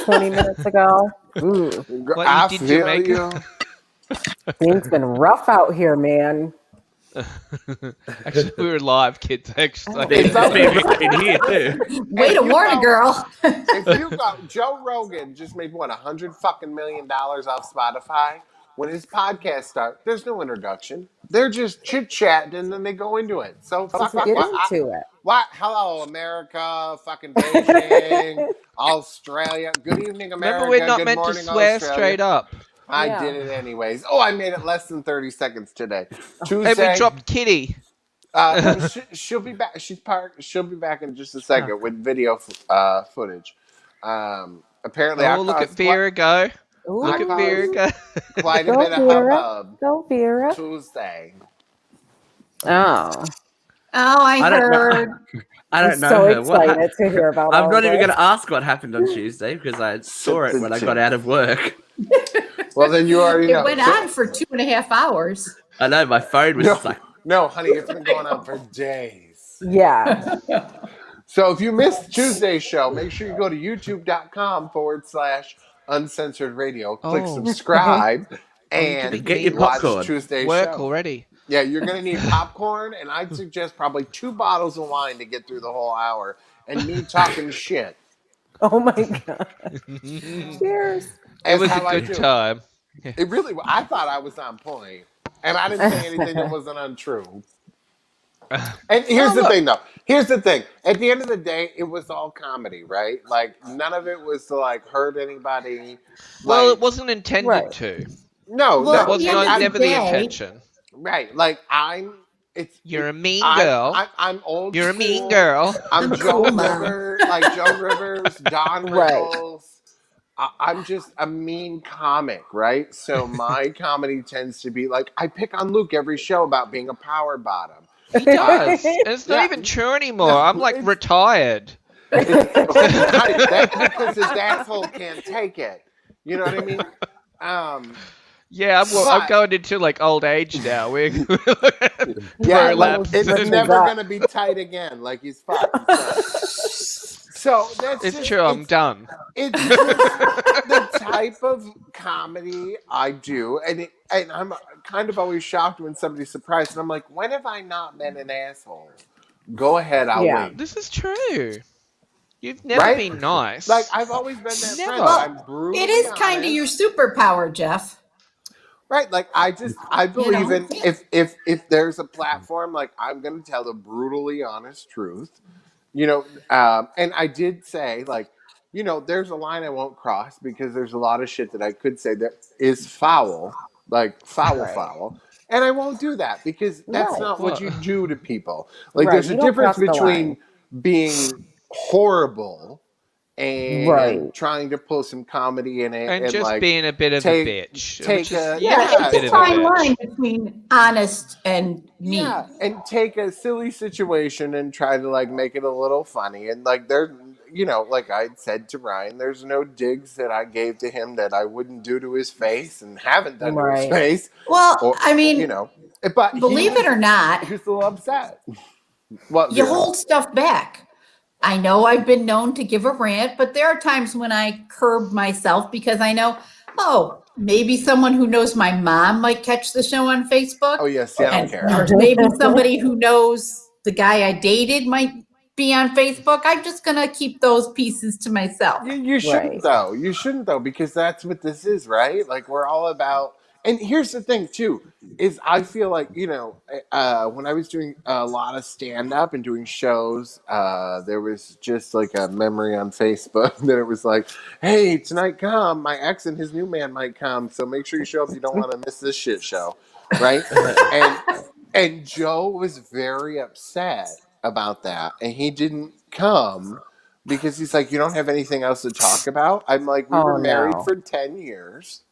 20 minutes ago. Ooh, What I you did feel Jamaica? you. things been rough out here, man. Actually, we were live, kids. Actually, It's It's been okay. right in here too. Way to warn a girl. If you go, Joe Rogan just made what $100 million off Spotify. When his podcast starts, there's no introduction. They're just chit chatting and then they go into it. So Just fuck it. get into What? Hello, America. Fucking Beijing, Australia. Good evening, remember we're America. not Good meant to morning, swear Australia. straight up. I Yeah. did it anyways. Oh, I made it less than 30 seconds today. And we Tuesday. dropped Kitty. No, she'll be back. She'll be back in just a second with video footage. Apparently, I Oh, look at caused Vera go. it. Ooh. Look at caused Vera go. quite a Go, bit of Vera. hubbub Go, Vera. Tuesday. Oh. Oh, I I don't heard. know. I don't I'm know so her. What excited to hear about I'm all not even this. going to ask what happened on Tuesday because I saw it when I got out of work. Well, then you already know. It went on for 2.5 hours. I know my phone was just like, No, honey, it's been going on for days. Yeah. So if you missed Tuesday's show, make sure you go to youtube.com/uncensored radio. Click Oh. subscribe you and didn't get your watch popcorn. Tuesday's Work show. already. Yeah, you're going to need popcorn, and I'd suggest probably 2 bottles of wine to get through the whole hour, and me talking shit. Oh my God. Cheers. It That's was a how I good do. time. It really. I thought I was on point, and I didn't say anything that wasn't untrue. And here's the thing, though. Here's the thing. At the end of the day, it was all comedy, right? Like none of it was to like hurt anybody. Well, Like it wasn't intended Right. to. no, Well, That at no. the was end of not the never the day- intention. Right. Like You're a mean girl. I'm old. You're a school. mean girl. I'm I'm Joe cool now. Rivers, like Joe Rivers, Don Right. Rickles. I'm just a mean comic, right? So my comedy tends to be like I pick on Luke every show about being a power bottom. He does. And it's not Yeah. even true anymore. No, I'm like it's- retired. That's because his asshole can't take it. You know what I mean? Yeah, I'm But- going into like old age now. We're Yeah, prolapsed. it's Switches never up. gonna be tight again. Like he's fucked. So that's It's just, true. I'm done. It's just the type of comedy I do, and I'm kind of always shocked when somebody's surprised, and I'm like, when have I not been an asshole? Go ahead, I'll Yeah. wait. This is true. You've never Right? been nice. Like I've always been that Never. friend. That I'm brutally It is kind of honest. your superpower, Jeff. Right, like I believe know? in if there's a platform, like I'm gonna tell the brutally honest truth, and I did say like, there's a line I won't cross because there's a lot of shit that I could say that is foul, like Right. foul, and I won't do that because that's Right. not what What? you do to people. Like Right, there's a you don't difference cross the between being horrible and Right. trying to pull some comedy in it and just like being a bit of take- a bitch. take which is, a- yeah, yeah, a bit It's of a a fine bitch. line between honest and mean. Yeah, and take a silly situation and try to like make it a little funny. And like there's, like I said to Ryan, there's no digs that I gave to him that I wouldn't do to his face and haven't done to his Right. face. Well, Or, I mean, but believe it or not, he's a little upset. What you Vera? hold stuff back. I know I've been known to give a rant, but there are times when I curb myself because I know, maybe someone who knows my mom might catch the show on Facebook. Oh yes, yeah, I don't care. Or maybe somebody who knows the guy I dated might be on Facebook. I'm just going to keep those pieces to myself. You shouldn't Right. though. You shouldn't though because that's what this is, right? Like we're all about. And here's the thing too: is I feel like when I was doing a lot of stand up and doing shows, there was just like a memory on Facebook that it was like, "Hey, tonight come my ex and his new man might come, so make sure you show up. You don't want to miss this shit show, right?" and Joe was very upset about that, and he didn't come. Because he's like, you don't have anything else to talk about? I'm like, we Oh, were married no. for 10 years.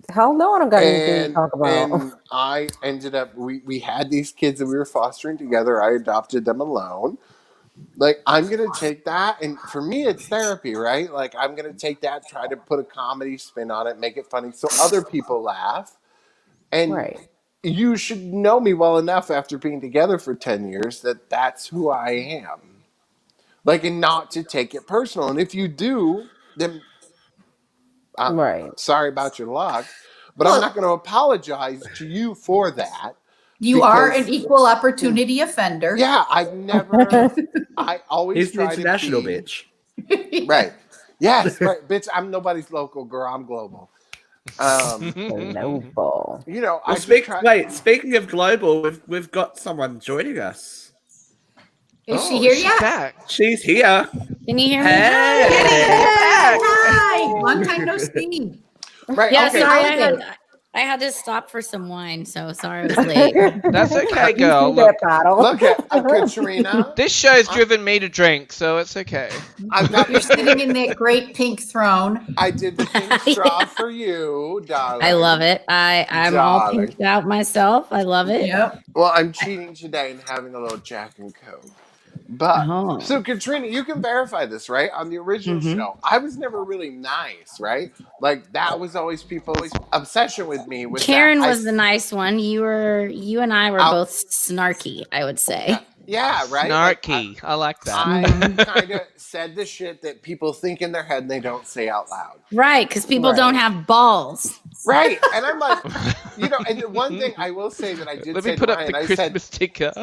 Hell no, I don't got anything to talk about. And I ended up, we had these kids that we were fostering together. I adopted them alone. Like, I'm going to take that. And for me, it's therapy, right? Like, I'm going to take that, try to put a comedy spin on it, make it funny so other people laugh. And Right. you should know me well enough after being together for 10 years that's who I am. Like, and not to take it personal. And if you do, then I'm Right. sorry about your luck, but I'm Well- not going to apologize to you for that. You are because- an equal opportunity offender. Yeah, I always He's an try to international keep. bitch. Right. Yes, right. Bitch, I'm nobody's local girl. I'm global. Global. You know, Well, I just try. speaking of global, we've got someone joining us. Is she Oh, here she's yet? back. She's here. Can you hear me? Hey! Hi, long time no see. Right. Yeah, Okay. sorry, how's I had to stop for some wine, so sorry I was late. That's okay, You girl. see Look, that bottle? Look at Katrina. this show's driven me to drink, so it's okay. I've got You're the sitting in that great pink throne. I did the pink straw for you, darling. I love it. I'm all Darling. pinked out myself. I love it. Yep. Well, I'm cheating today and having a little Jack and Coke. But Oh. so Katrina, you can verify this, right? On the original show, I was never really nice, right? Like that was always people's obsession with me. Was Karen that was the nice one. You and I were I'll- both snarky, I would say. yeah, right. Like, Snarky. I like that. I kind of said the shit that people think in their head and they don't say out loud. Right, because people don't Right. have balls. Right, and I'm like, you know, and one thing I will say that I did Let say me put to up Ryan, the I Christmas said, sticker.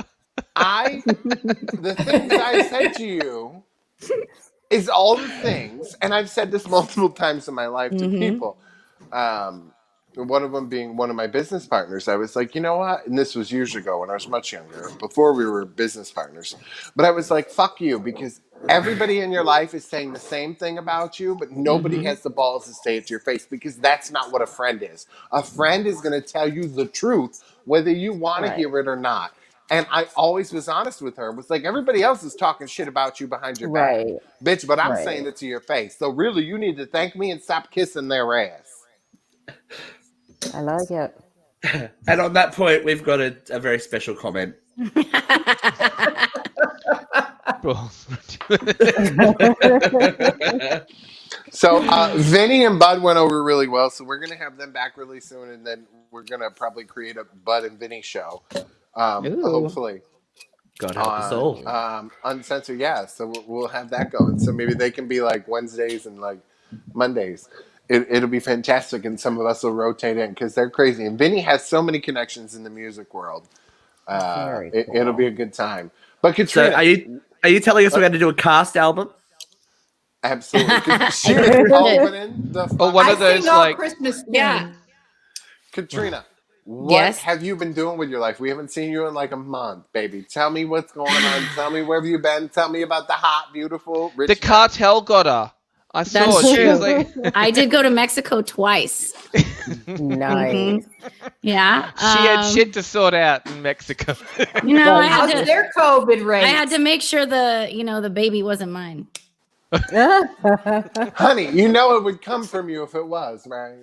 the things I said to you is all the things, and I've said this multiple times in my life to people. One of them being one of my business partners. I was like, you know what? And this was years ago when I was much younger, before we were business partners. But I was like, fuck you, because everybody in your life is saying the same thing about you, but nobody has the balls to say it to your face, because that's not what a friend is. A friend is going to tell you the truth, whether you want to hear it or not. And I always was honest with her. It was like, everybody else is talking shit about you behind your back. Right. Bitch, but I'm Right. saying it to your face. So really, you need to thank me and stop kissing their ass. I like it. And on that point, we've got a very special comment. So Vinny and Bud went over really well, so we're gonna have them back really soon, and then we're gonna probably create a Bud and Vinny show, hopefully. God help us all. Uncensored, yeah. So we'll have that going. So maybe they can be like Wednesdays and like Mondays. It'll be fantastic, and some of us will rotate in because they're crazy. And Vinny has so many connections in the music world. Very cool. It'll be a good time. But So Katrina, are you telling us we're going to do a cast album? absolutely, 'cause she's opening the. Or one I of those sing all like Christmas tunes. Yeah. Katrina, what Yes. have you been doing with your life? We haven't seen you in like a month, baby. Tell me what's going on. Tell me where have you been. Tell me about the hot, beautiful, rich. the cartel got her. I saw That's it. She true. was like, I did go to Mexico twice. Nice. Yeah. she had shit to sort out in Mexico. You know, I How's had to their COVID rate? I had to make sure the baby wasn't mine. Honey, you know it would come from you if it was, right?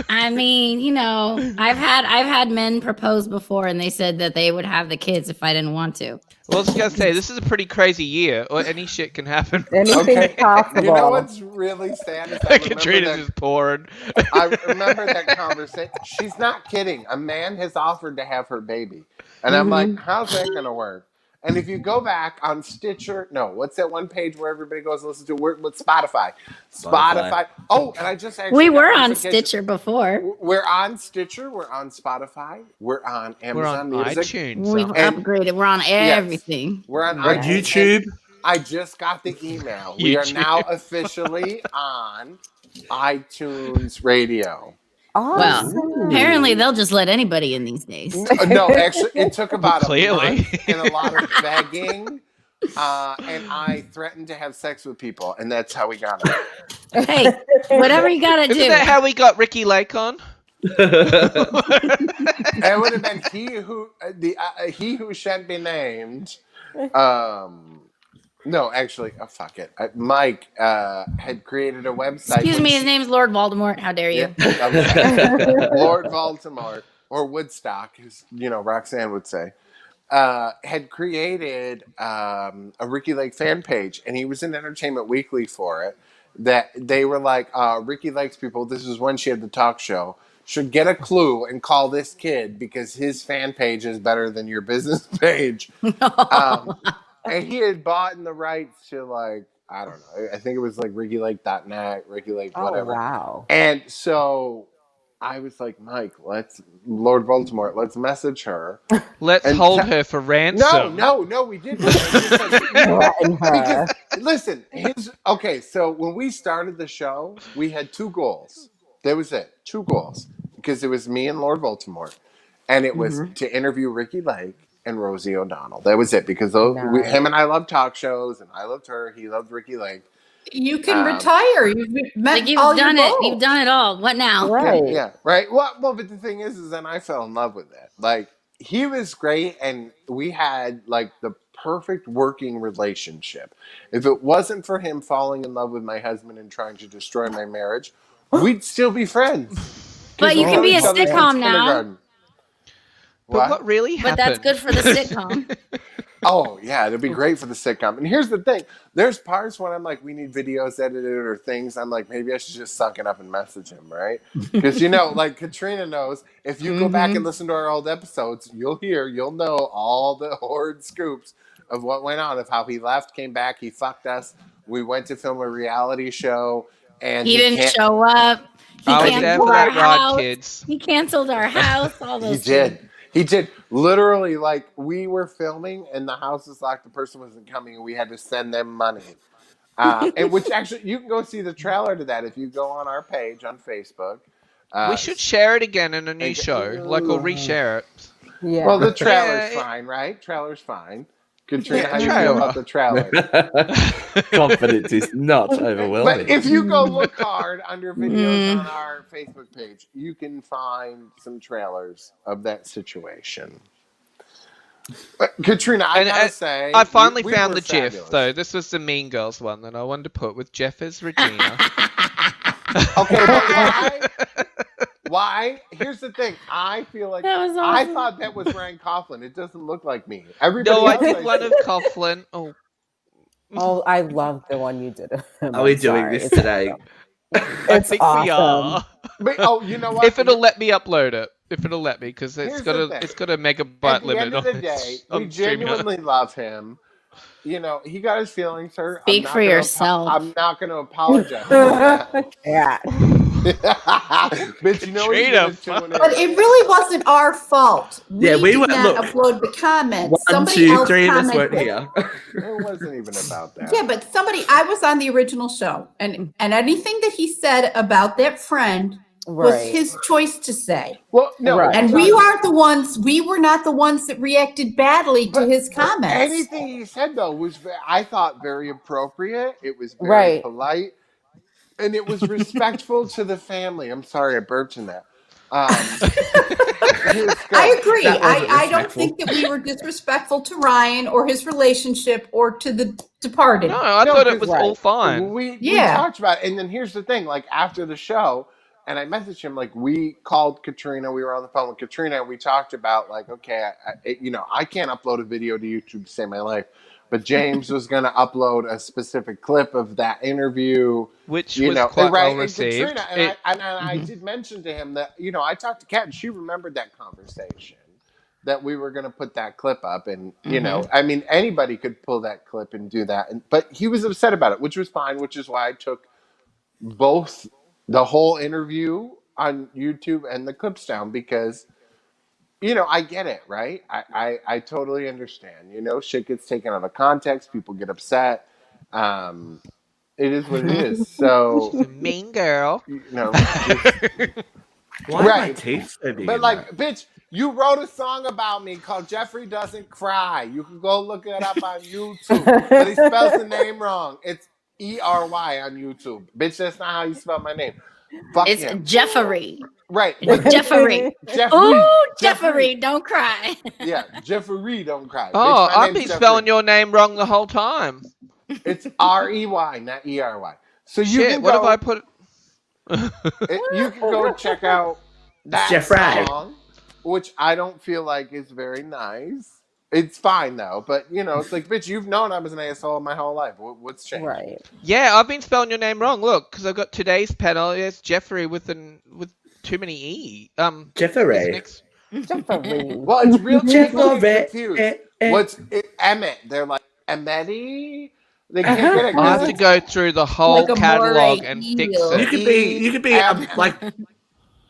I mean, I've had men propose before, and they said that they would have the kids if I didn't want to. Well, I was gonna say this is a pretty crazy year, or any shit can happen. Anything Okay. possible. You know what's really sad is I remember Katrina's that, just pouring. I remember that conversation. She's not kidding. A man has offered to have her baby. And I'm like, how's that going to work? And if you go back on Stitcher, no, what's that one page where everybody goes and listens to with Spotify? Spotify. Oh, and I just actually We got were on notification. Stitcher before. We're on Stitcher. We're on Spotify. We're on We're Amazon on Music. iTunes. We've And- upgraded. We're on everything. We're on Right. iTunes. YouTube. I just got the email. We are YouTube. now officially on iTunes Radio. Awesome. Apparently, they'll just let anybody in these days. No, actually, it took about Clearly. a month and a lot of begging. And I threatened to have sex with people, and that's how we got it. Hey, whatever you gotta Isn't do. that how we got Ricky Lake on? It would have been he who shan't be named. No, actually, fuck it. Mike had created a website. Excuse me, which- his name's Lord Voldemort. How dare you? Yeah, okay. Lord Baltimore or Woodstock, as Roxanne would say, had created a Ricky Lake fan page, and he was in Entertainment Weekly for it. That they were like, Ricky Lake's people. This is when she had the talk show. Should get a clue and call this kid because his fan page is better than your business page. And he had bought in the rights to like I don't know. I think it was like RickyLake.net, Ricky Lake, Oh, whatever. wow. And so I was like, Mike, Lord Voldemort, let's message her. Let's And hold her for ransom. No, we didn't. I was just like, Threaten her. because listen, so when we started the show, we had 2 goals. That was it, 2 goals, because it was me and Lord Voldemort, and it was to interview Ricky Lake and Rosie O'Donnell. That was it, because him and I love talk shows, and I loved her. He loved Ricky Lake. You can retire. You've met Like, you've all done your it. goals. You've done it all. What now? Right. Yeah, right. Well, but the thing is then I fell in love with it. Like, he was great, and we had like the perfect working relationship. If it wasn't for him falling in love with my husband and trying to destroy my marriage, we'd still be friends. But you We've can known be a each other since sitcom now. kindergarten. But what really But happened? that's good for the sitcom. Oh, yeah, it'd be great for the sitcom. And here's the thing. There's parts when I'm like, we need videos edited or things. I'm like, maybe I should just suck it up and message him, right? Because, like Katrina knows, if you go back and listen to our old episodes, you'll know all the horrid scoops of what went on, of how he left, came back, he fucked us. We went to film a reality show. And He didn't show up. I was there for that ride, kids. He canceled our house. All those He did. Literally, like, we were filming and the house was locked. The person wasn't coming and we had to send them money. And which actually, you can go see the trailer to that if you go on our page on Facebook. We should share it again in a new show. Like, or reshare it. Yeah. Well, the trailer's fine, right? Trailer's fine. Katrina, how do you feel about the trailer? Confidence is not overwhelming. But if you go look hard under videos on our Facebook page, you can find some trailers of that situation. But Katrina, I gotta say, I finally we found were the fabulous. GIF though. This was the Mean Girls one that I wanted to put with Jeff as Regina. Okay, but why? Here's the thing. I feel like That was I awesome. thought that was Ryan Coughlin. It doesn't look like me. Everybody No, I else did one of Coughlin. Oh, Oh, I love the one you did. Are we doing this today? I think we are. But, you know what? If it'll let me upload it. If it'll let me, because Here's it's the got thing. it's got a megabyte At the limit end of on the day, it. we genuinely love him. He got his feelings hurt. Speak for yourself. I'm not going to apologize for that. Yeah. But you know what he's gonna tune in. But it really wasn't our fault. Yeah, we did were- not look. upload the comments. 1, Somebody 2, else 3 of us weren't commented. here. It wasn't even about that. Yeah, but I was on the original show, and anything that he said about that friend was Right. his choice to say. Well, no, Right. And we were not the ones that reacted badly to his comments. Anything he said though was, I thought, very appropriate. It was very Right. polite, and it was respectful to the family. I'm sorry, I burped in that. He was good. I agree. That wasn't I don't respectful. think that we were disrespectful to Ryan or his relationship or to the departed. No, I No, thought it because- was all fine. We Yeah. talked about it. And then here's the thing, like after the show, and I messaged him, like we called Katrina, we were on the phone with Katrina, and we talked about like, okay, I can't upload a video to YouTube to save my life, but James was going to upload a specific clip of that interview. Which was quite well received. And Katrina, I did mention to him that, I talked to Kat and she remembered that conversation, that we were going to put that clip up. And, anybody could pull that clip and do that. But he was upset about it, which was fine, which is why I took both the whole interview on YouTube and the clips down, because, I get it, right? I totally understand. Shit gets taken out of context. People get upset. It is what it is. So, She's a mean girl. Why are my teeth so big? But in like, that? bitch, you wrote a song about me called Jeffrey Doesn't Cry. You can go look it up on YouTube. But he spells the name wrong. It's E-R-Y on YouTube. Bitch, that's not how you spell my name. Fuck It's him. Jeffrey. Right. It's Jeffrey. Jeffrey. Ooh, Jeffrey, don't cry. Yeah, Jeffrey, don't cry. Oh, Bitch, my I've name's been spelling Jeffrey. your name wrong the whole time. It's R-E-Y, not E-R-Y. So you Shit, can what go, have I put? you can go check out that Jeffrey. song, which I don't feel like is very nice. It's fine though, but it's like, bitch, you've known I was an asshole my whole life. What's changed? Right. Yeah, I've been spelling your name wrong. Look, because I've got today's panel. It's Jeffrey with too many E. Jeffrey. Next. Jeffrey. Well, it's real Jeffrey. confused. What's Emmett? They're like Emmety. They can't get it. I have to go through the whole Like a catalog moray and eel. fix You it.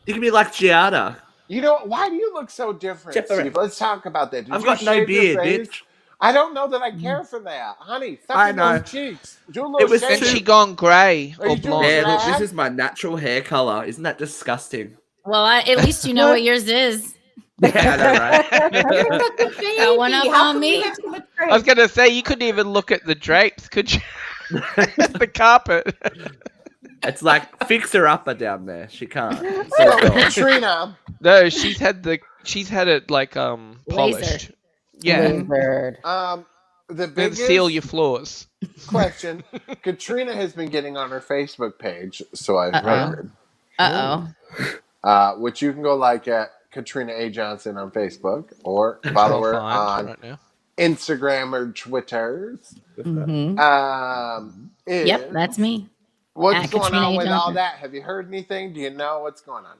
could be like Gianna. You know, why do you look so different, Jeffrey. Steve? Let's talk about that. Did I've you got no shave your beard, face? bitch. I don't know that I care for that. Honey, suck I in know. those cheeks. Do a little It was shave. And she gone grey Are or you doing blonde. Yeah, look, drag? this is my natural hair color. Isn't that disgusting? Well, at least you know what yours is. Yeah, I know, right? Got one up How on come me. you have so much I was going to say, you couldn't even look at the drapes, could you? The carpet. It's like fixer upper down there. She can't. So, Katrina, No, she's had it like polished. Yeah. Lizard. the Then biggest seal your floors. question. Katrina has been getting on her Facebook page, so I've Uh-oh. heard. Which you can go like at Katrina A. Johnson on Facebook or follow her on right now. Instagram or Twitters. Mhm. Is Yep, that's me. what's at going Katrina on A. with all Johnson. that? Have you heard anything? Do you know what's going on?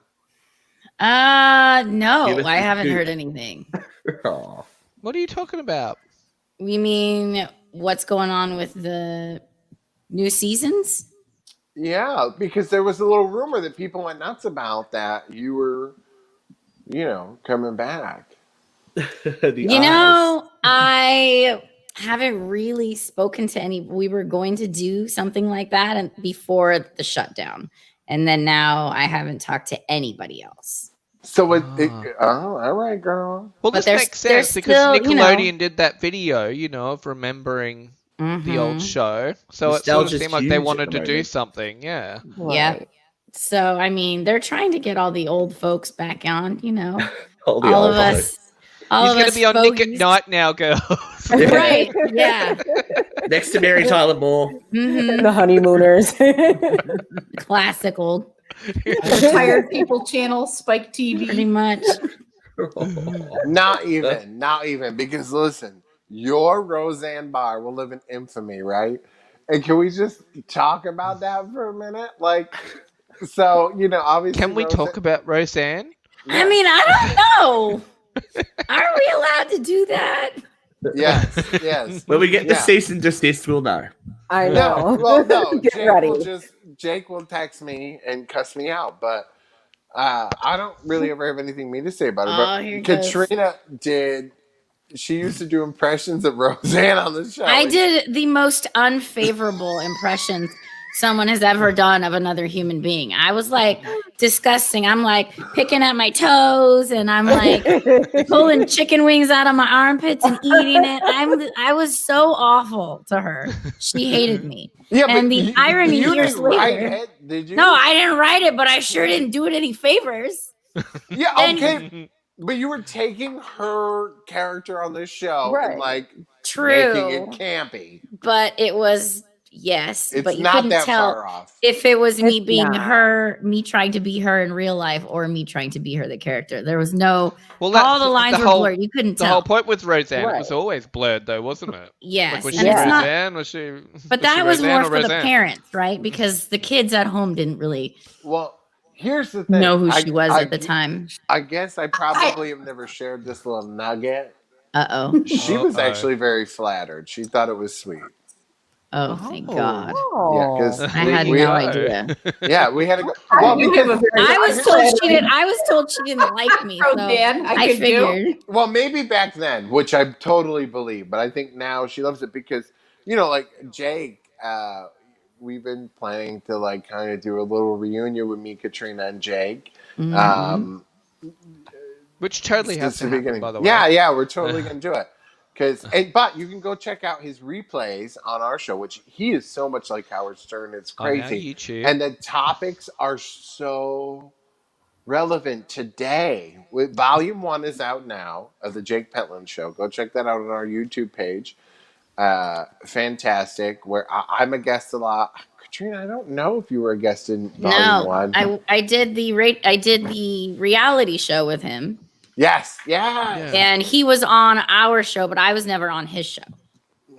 No, Give us I the haven't scoop. heard anything. Oh. What are you talking about? You mean what's going on with the new seasons? Yeah, because there was a little rumor that people went nuts about that you were, coming back. I haven't really spoken to any. We were going to do something like that and before the shutdown. And then now I haven't talked to anybody else. So all right, girl. Well, But this there's- makes sense there's because still, Nickelodeon did that video, of remembering the old show. So it sort of Nostalgia's seemed like they huge at wanted the to do moment. something. Yeah. Yeah. Right. So, I mean, they're trying to get all the old folks back on, All the all old of us. All He's of going to us be on Nick at fogies. Night now, girls. Right. Yeah. Next to Mary Tyler Moore. Mhm. The honeymooners. Classic old, Retired People Channel, Spike pretty TV. much. Not even, because listen, your Roseanne Barr will live in infamy, right? And can we just talk about that for a minute? So, obviously. Can we talk about Roseanne? I mean, I don't know. Are we allowed to do that? Yes. When we get the Yeah. cease and desist, we'll know. I No, know. well, no. Get ready. Jake will text me and cuss me out, but I don't really ever have anything mean to say about her. Oh, here But it goes. Katrina she used to do impressions of Roseanne on the show. I did the most unfavorable impressions someone has ever done of another human being. I was like disgusting. I'm like picking at my toes and I'm like pulling chicken wings out of my armpits and eating it. I was so awful to her. She hated me. Yeah, and but the irony you years didn't write later. it, did you? No, I didn't write it, but I sure didn't do it any favors. Yeah, And- okay. But you were taking her character on this show and Right. True. making it campy. But it was yes, It's but you not couldn't that tell far off. if it was me It's being not. her, me trying to be her in real life, or me trying to be her the character. There was no Well, all the lines were blurred. You couldn't The tell. whole point with Roseanne, it was Right. always blurred, though, wasn't it? Yes, Like, was and she it's not. Roseanne? Was she? But was she that was Roseanne more or for the Roseanne? parents, right? Because the kids at home didn't really Well, here's the thing. know who she was at the time. I guess I probably have never shared this little nugget. Oh. She was Uh-oh. actually very flattered. She thought it was sweet. Oh, thank Oh. God. Yeah, because I had we no know. idea. Yeah, we had to go. How Well, do you give because, a very I was told she didn't like me. So Dan, I could do. figured. well, maybe back then, which I totally believe, but I think now she loves it because, like Jake, we've been planning to kind of do a little reunion with me, Katrina, and Jake. Mhm. Which totally has Since to the happen, beginning. by the way. Yeah, we're totally gonna do it. But you can go check out his replays on our show, which he is so much like Howard Stern. It's On our crazy. YouTube. And the topics are so relevant today. Volume 1 is out now of the Jake Pentland Show. Go check that out on our YouTube page. Fantastic. Where I'm a guest a lot. Katrina, I don't know if you were a guest in Volume 1. I did the reality show with him. Yes. Yeah. And he was on our show, but I was never on his show.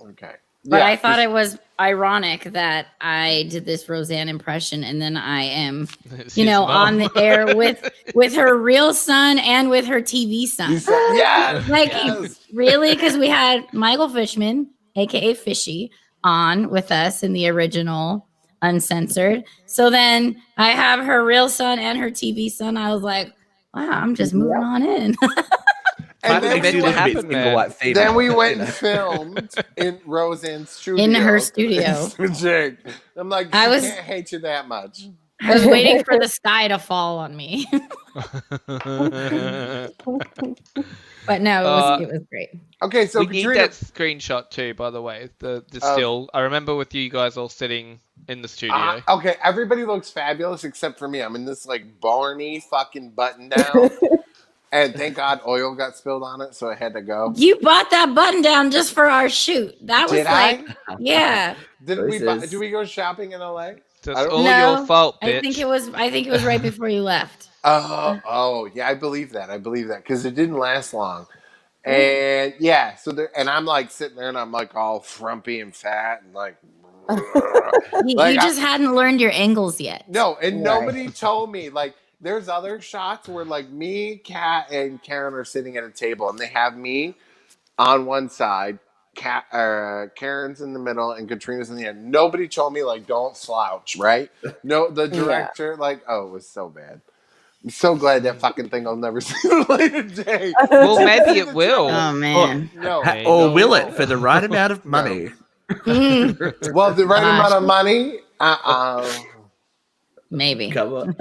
Okay. But Yeah, I thought it was ironic that I did this Roseanne impression and then I am, It's his on mom. the air with her real son and with her TV son. you said, yes. Like, yes. really? Because we had Michael Fishman, aka Fishy, on with us in the original uncensored. So then I have her real son and her TV son. I was like, wow, I'm just moving on in. And What then makes we you went, happen, man? then we went and filmed in Roseanne's studio. In her studio. I'm like, I I was- can't hate you that much. I was waiting for the sky to fall on me. But no, it was great. Okay, so we need Katrina, that screenshot too, by the way. The still. I remember with you guys all sitting in the studio. okay, everybody looks fabulous except for me. I'm in this like Barney fucking button down. And thank God oil got spilled on it, so I had to go. You bought that button down just for our shoot. That was Did like, I? yeah. Did we go shopping in LA? It's I don't- all No, your fault, bitch. I think it was right before you left. Oh, yeah, I believe that because it didn't last long. And yeah, and I'm like sitting there and I'm like all frumpy and fat and like. You Like, just hadn't learned your angles yet. No, and nobody told me. Like, there's other shots where like me, Kat, and Karen are sitting at a table and they have me on one side, Karen's in the middle, and Katrina's in the end. Nobody told me like don't slouch, right? No, the director it was so bad. I'm so glad that fucking thing will never see the light of day. Well, maybe it will. Oh man. Or will it for the right amount of money? Well, the right amount of money. Maybe. Come on.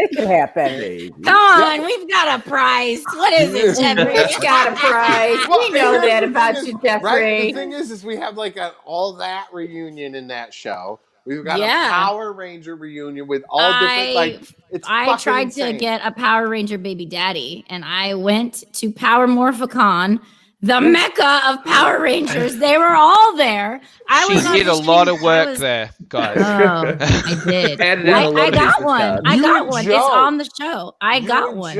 It can happen. Maybe. Come on, we've got a prize. What is it, Jeffrey? It's got a prize. We know here's that the about thing you, is- Jeffrey. Right? The thing is we have like an all that reunion in that show. We've got a Power Ranger reunion with all different like. I tried insane. to get a Power Ranger baby daddy, and I went to Power Morphicon, the mecca of Power Rangers. They were all there. She did a lot of work there, guys. Oh, I did. I got one. I got one. It's on the show. I got one.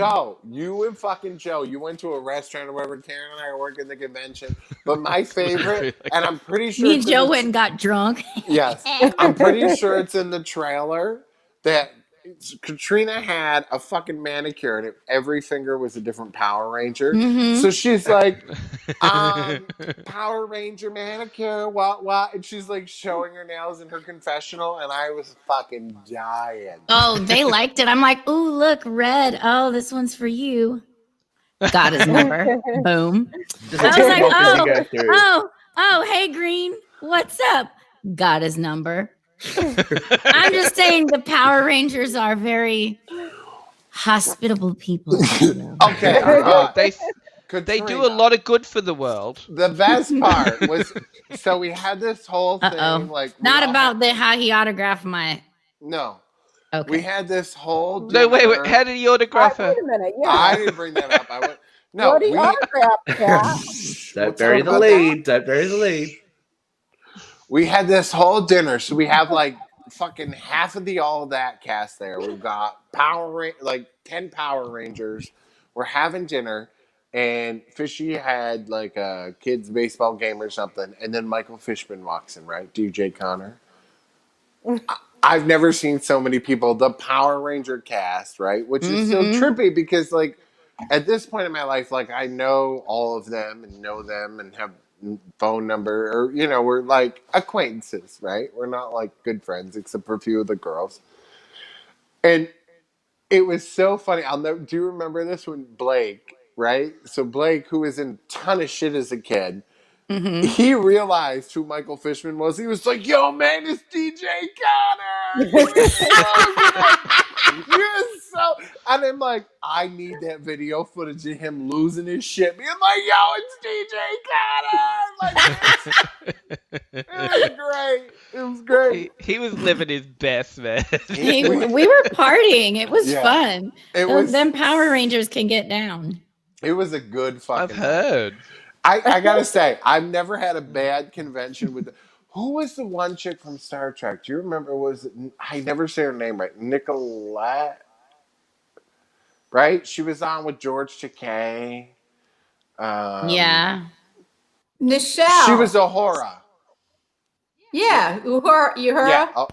You and fucking Joe, you went to a restaurant or whatever. Karen and I are working the convention. But my favorite, and I'm pretty sure Me and Joe went and got drunk. Yes, I'm pretty sure it's in the trailer that Katrina had a fucking manicure and every finger was a different Power Ranger. Mhm. So she's like, Power Ranger manicure, what? And she's like showing her nails in her confessional, and I was fucking dying. Oh, they liked it. I'm like, ooh, look, red. Oh, this one's for you. Got his number. Boom. I was like, oh, hey, Green. What's up? Got his number. I'm just saying the Power Rangers are very hospitable people. Okay. They do a lot of good for the world. The best part was, so we had this whole thing. Like, not about how he autographed my. No. Okay. We had this whole. No, wait. How did he autograph her? Wait a minute. Yeah. I didn't bring that up. I went. No. What do you autograph, Kat? Don't bury the lead. Don't bury the lead. We had this whole dinner, so we have like fucking half of the All That cast there. We've got like 10 Power Rangers. We're having dinner, and Fishy had like a kids' baseball game or something, and then Michael Fishman walks in, right? DJ Connor. I've never seen so many people. The Power Ranger cast, right? Which is so trippy because like at this point in my life, like I know all of them and know them and have phone number, or we're like acquaintances, right? We're not like good friends except for a few of the girls. And it was so funny. Do you remember this when Blake, right? So Blake, who was in a ton of shit as a kid, he realized who Michael Fishman was. He was like, yo man, it's DJ Connor. He was so, and I'm like, I need that video footage of him losing his shit, being like, yo, it's DJ Connor. Like, it was great. It was great. He was living his best, man. We were partying. It was fun. Them Power Rangers can get down. It was a good fucking. I've heard. I gotta say, I've never had a bad convention with. Who was the one chick from Star Trek? Do you remember? I never say her name right. Nicolette, right? She was on with George Takei. Yeah. Nichelle. She was Uhura. Yeah, Uhura. Yeah. I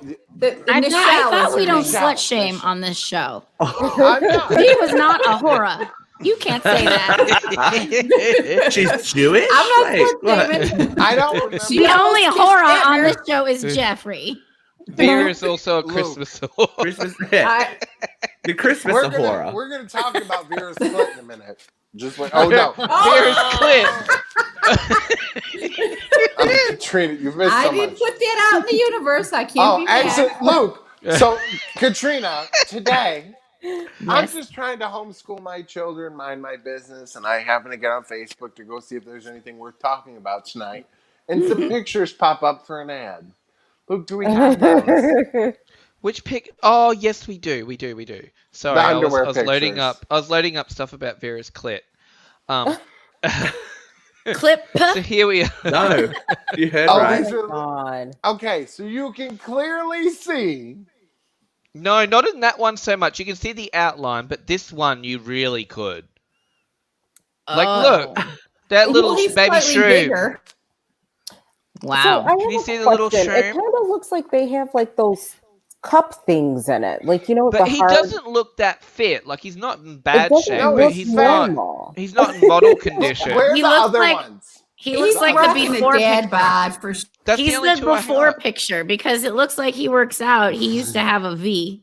thought we don't slut shame on this show. He was not a horror. You can't say that. She's Jewish? I'm not Wait, what? David. I don't remember. The only Just horror that on nerd. this show is Jeffrey. Vera is also a Luke. Christmas horror. Christmas, yeah. The Christmas We're of horror. gonna talk about Vera's clit in a minute. Just like, oh no, Vera's clit. Katrina, you've missed I so didn't much. put that out in the universe. I can't Oh, be mad. actually, Luke. So, Katrina, today, I'm Yes. just trying to homeschool my children, mind my business, and I happen to get on Facebook to go see if there's anything worth talking about tonight. And some pictures pop up for an ad. Luke, do we have those? Which pic? Oh, yes, we do. We do. Sorry, The I was underwear loading pictures. up. I was loading up stuff about Vera's clit. Clip. So here we are. No, you heard Oh, right. these are- God. Okay, so you can clearly see. No, not in that one so much. You can see the outline, but this one you really could. Like, look, that little Well, he's baby slightly shroom. bigger. So Wow. I have Can you a see the little question. It shroom? kind of looks like they have like those cup things in it, like But the he hard. doesn't look that fit. Like, he's not in It bad doesn't shape, No, but look he's not. normal. He's not in model condition. Where are He the looks other like- ones? He looks He's like the rocking before dad picture. bod for That's He's the only the two I before have. picture because it looks like he works out. He used to have a V.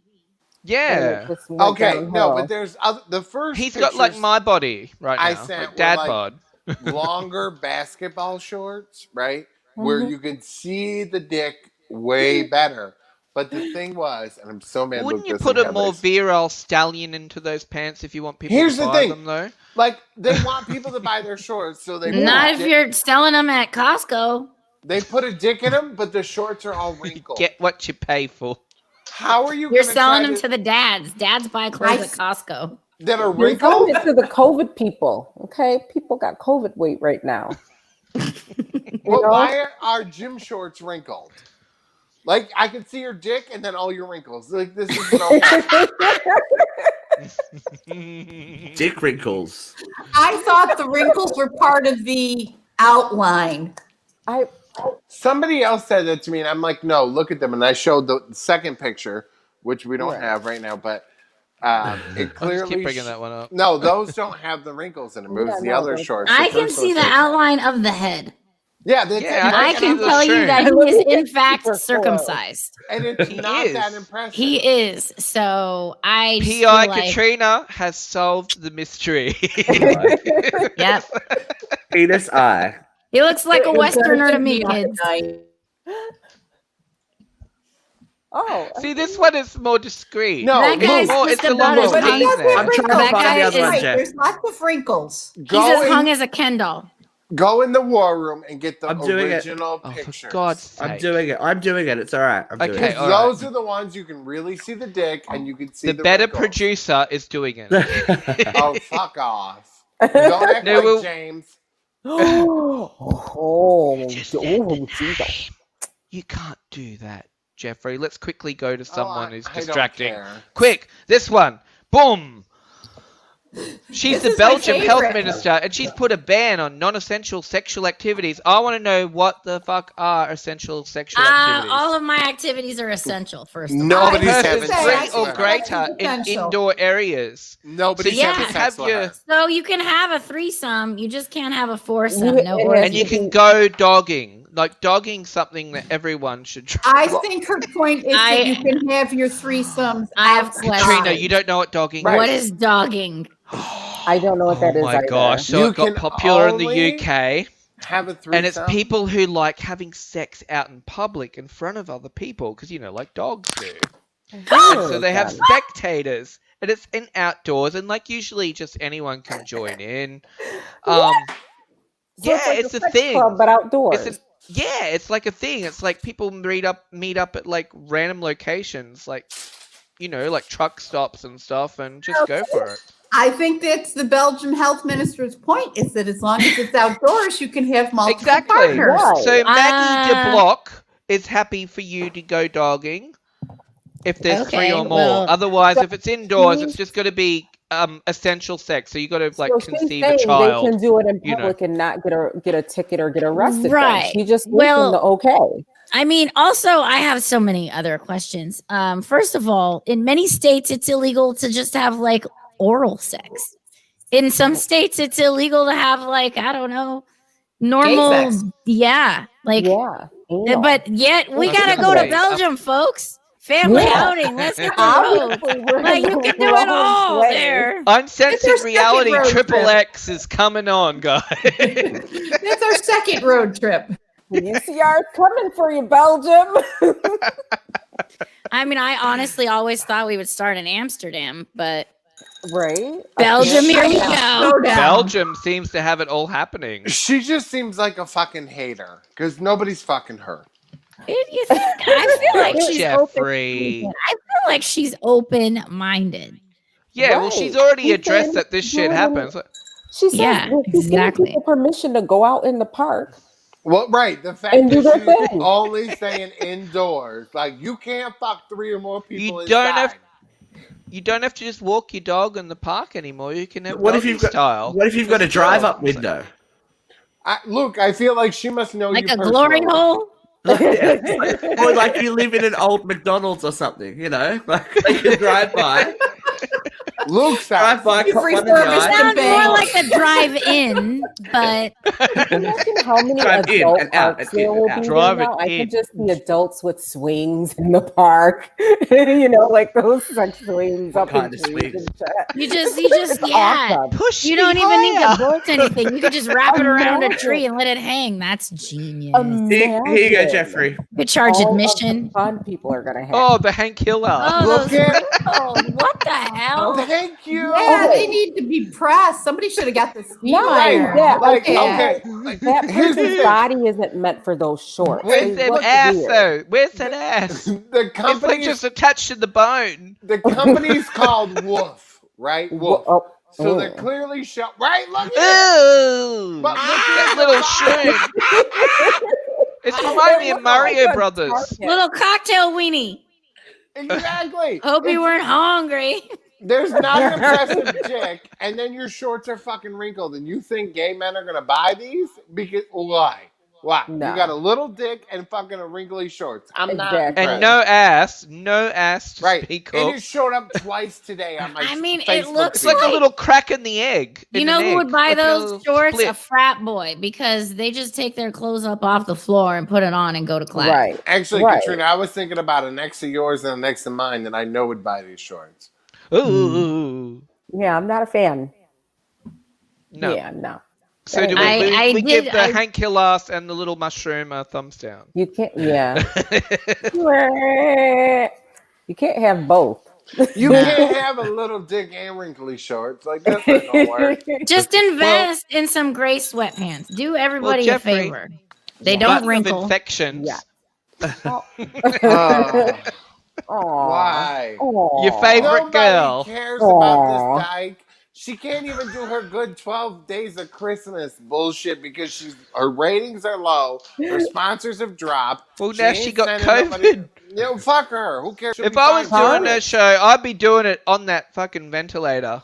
And Yeah, it just went Okay, no, downhill. but there's other. The first he's got like pictures- my body right I now, sent like were, dad like, bod. longer basketball shorts, right? Where Mhm. you could see the dick way better. But the thing was, and I'm so mad. Wouldn't Luke you doesn't put a have more this. virile stallion into those pants if you want people Here's to the buy thing. them, though? Like they want people to buy their shorts, so they Not put if you're selling them at Costco. they put a dick in them, but the shorts are all wrinkled. Get what you pay for. How are you? You're gonna selling try them to the dads. Dads buy clothes I- at Costco. that are You're wrinkled? selling it to the COVID people. Okay, people got COVID weight right now. Well, know? why are gym shorts wrinkled? Like I can see your dick and then all your wrinkles. Like this is Dick wrinkles. I thought the wrinkles were part of the outline. Somebody else said that to me, and I'm like, no, look at them. And I showed the second picture, which we don't Right. have right now, but it I'll just clearly keep bringing that one up. No, those don't have the wrinkles in them. It was Yeah, the no, other those- shorts. I The can first see ones the they- outline of the head. Yeah, that's Yeah, it. I I can can see tell the you shirt. that Let he me is in get fact super close. circumcised. And it's He not is. that impressive. He is. So I just feel P.I. like, Katrina has solved the mystery. yep. Penis eye. He looks like a It's Westerner to gonna me, be kids. nice. Oh, See, this one is more discreet. No, That look, guy's more, just it's a lot about more as hung. clean there. I'm trying to That find guy the other is- one, Right, Jeff. there's lots of wrinkles. He's go as hung in, as a Ken doll. go in the war room and get the I'm doing it. original Oh, for pictures. God's sake. I'm doing it. I'm doing it. It's all right. I'm doing Okay, it. Because all right. those are the ones you can really see the dick and you can see The the better wrinkles. producer is doing it. Oh, fuck off. Don't act No, like we'll- James. Jesus. You can't do that, Jeffrey. Let's quickly go to someone who's I don't distracting. care. Quick, this one. Boom. She's This the is my Belgian health favorite. minister, and she's put a ban on non-essential sexual activities. I want to know what the fuck are essential sexual activities. All of my activities are essential, first of all. Nobody's I was having gonna say, sex I three or with think her. greater in essential. indoor areas. Nobody's So you having can sex have with your- her. So you can have a threesome, you just can't have a foursome. You- No and orgy. And you can go dogging. Like, dogging something that everyone should try. I think her point is I- that you can have your threesomes I have outside. questions. Katrina, you don't know what dogging Right. What is? is dogging? I don't know what that Oh is my either. gosh. So You it got can popular in the only UK. Have a threesome. And it's people who like having sex out in public in front of other people, because, you know, like dogs do. And so they have spectators, and it's in outdoors, and like usually just anyone can join in. So Yeah, like it's a sex thing. club, but outdoors. Yeah, it's like a thing. It's like people meet up at like random locations, like, you know, like truck stops and stuff, and just go for it. I think that's the Belgian health minister's point, is that as long as it's outdoors, you can have multiple Exactly. partners. Right. So Maggie de Ah. Block is happy for you to go dogging if there's three Okay, or more. well- Otherwise, So if it's indoors, she's- it's just got to be essential sex. So you got to like So she's conceive a saying child. they can do it in you know. public and not get a ticket or get arrested. then. Right. She just gives Well- them the okay. I mean, also, I have so many other questions. First of all, in many states, it's illegal to just have like oral sex. In some states, it's illegal to have like, I don't know, normal. sex. Yeah. Like, Yeah. Anal. but yet we I was gotta gonna go to say, Belgium, folks. Family Yeah. outing. Let's hit the road. Obviously, we're Like, you in the can do it wrong all place. there. Uncensored second reality road triple trip. X is coming on, guys. That's our second road trip. UCR's coming for you, Belgium. I mean, I honestly always thought we would start in Amsterdam, but Right? Belgium, here you go. Go down. Belgium seems to have it all happening. She just seems like a fucking hater because nobody's fucking her. You think? I feel like she's Jeffrey. open. I feel like she's open-minded. Yeah, well, Right. she's already She's addressed saying that this shit doing- happens. She says Yeah, that she's exactly. giving people permission to go out in the park. Well, right. The fact And do that their she's thing. only staying indoors, like you can't fuck 3 or more people You don't inside. have- You don't have to just walk your dog in the park anymore. You can have What if doggy you've got? style. What if you've got a drive-up window? Look, I feel like she must know Like you a glory personally. hole. Or like you live in an old McDonald's or something, you know? Like you can drive by. Luke's Drive house. by. You've put one in the refurbished eye. Sounds bank. more like a drive-in, but Imagine how many Drive in adult and out, parks and in there and will out. be Drive now. it I in. could just see adults with swings in the park. You know, like those sex swings What up in kind of trees swings? and shit. you just yeah. Awesome. Push You me don't even need higher. to bolt anything. You could just wrap it around a Imagine. tree and let it hang. That's genius. Here you go, Imagine Jeffrey. Could charge all of the admission. fun people are gonna have. Oh, the Hank Hill Oh, Look those at- ripples. What the hell? Thank you. Yeah, Okay. they need to be pressed. Somebody should have got the steam Not iron. that. Like, Yeah. okay. Like, That here's the person's thing. body isn't meant for those shorts. Where's They that look ass, weird. though? Where's that ass? The It's like company's just attached to the bone. the company's called Woof, right? Woof. Oh, So they're mm. clearly show. Right? Look at it. Ooh, But look that at little the shoe. It's reminding me of Mario Brothers. Little cocktail weenie. Exactly. Hope you It's- weren't hungry. There's not an impressive dick, and then your shorts are fucking wrinkled, and you think gay men are gonna buy these? Because why? Why? No. You got a little dick and fucking a wrinkly shorts. I'm not Exactly. impressed. And no ass to right. speak And of. it showed up twice today on my I mean, it Facebook looks It's like feed. a little crack in the egg. You in know an who egg. would buy Like a those little shorts? split. A frat boy, because they just take their clothes up off the floor and put it on and go to class. Right. Actually, Right. Katrina, I was thinking about an ex of yours and an ex of mine that I know would buy these shorts. Ooh. Yeah, I'm not a fan. No. Yeah, no. So do we, I we did- give the I- Hank Hill ass and the little mushroom a thumbs down. You can't. Yeah. You can't have both. You can't have a little dick and wrinkly shorts. Like, that's not gonna work. Just invest in some gray sweatpants. Do everybody Jeffrey, a favor. They Button don't of wrinkle. infections. Yeah. Oh, Aw. why? Aw. Your favorite Nobody girl. cares Aw. about this dyke. She can't even do her good 12 days of Christmas bullshit because her ratings are low. Her sponsors have dropped. Well, now she ain't got sending COVID. Fuck her. Who cares? She'll If be I was fine doing doing that it. show, I'd be doing it on that fucking ventilator.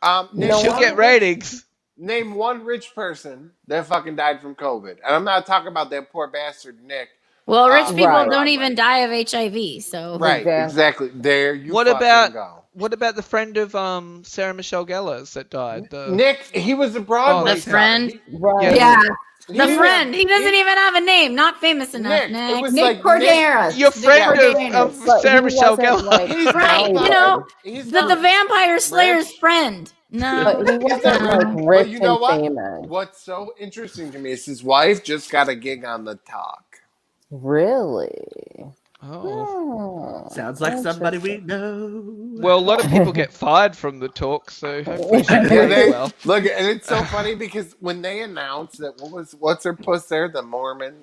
You know She'll what? get ratings. Name one rich person that fucking died from COVID. And I'm not talking about that poor bastard Nick. Well, rich people Right. don't even die of HIV. So Right, Exactly. exactly. There you What fucking about- go. What about the friend of Sarah Michelle Gellar's that died? The Nick, he was a Broadway The star. friend? Right. Yeah, He the didn't friend. He doesn't he- even have a name. Not famous enough. Nick, it Next. was Nick like Corderas. your Nick friend Corderas. of But Sarah he Michelle wasn't, Gellar. like, He's Right, not you know, rich. He's the not Vampire Slayer's rich. friend. No. But he wasn't not- like But rich you know and what? famous. What's so interesting to me is his wife just got a gig on the talk. Really? Oh. Oh, Sounds like somebody we interesting. know. Well, a lot of people get fired from the talk, so hopefully she Yeah, does they, well. look, and it's so funny because when they announced that what's her puss there, the Mormon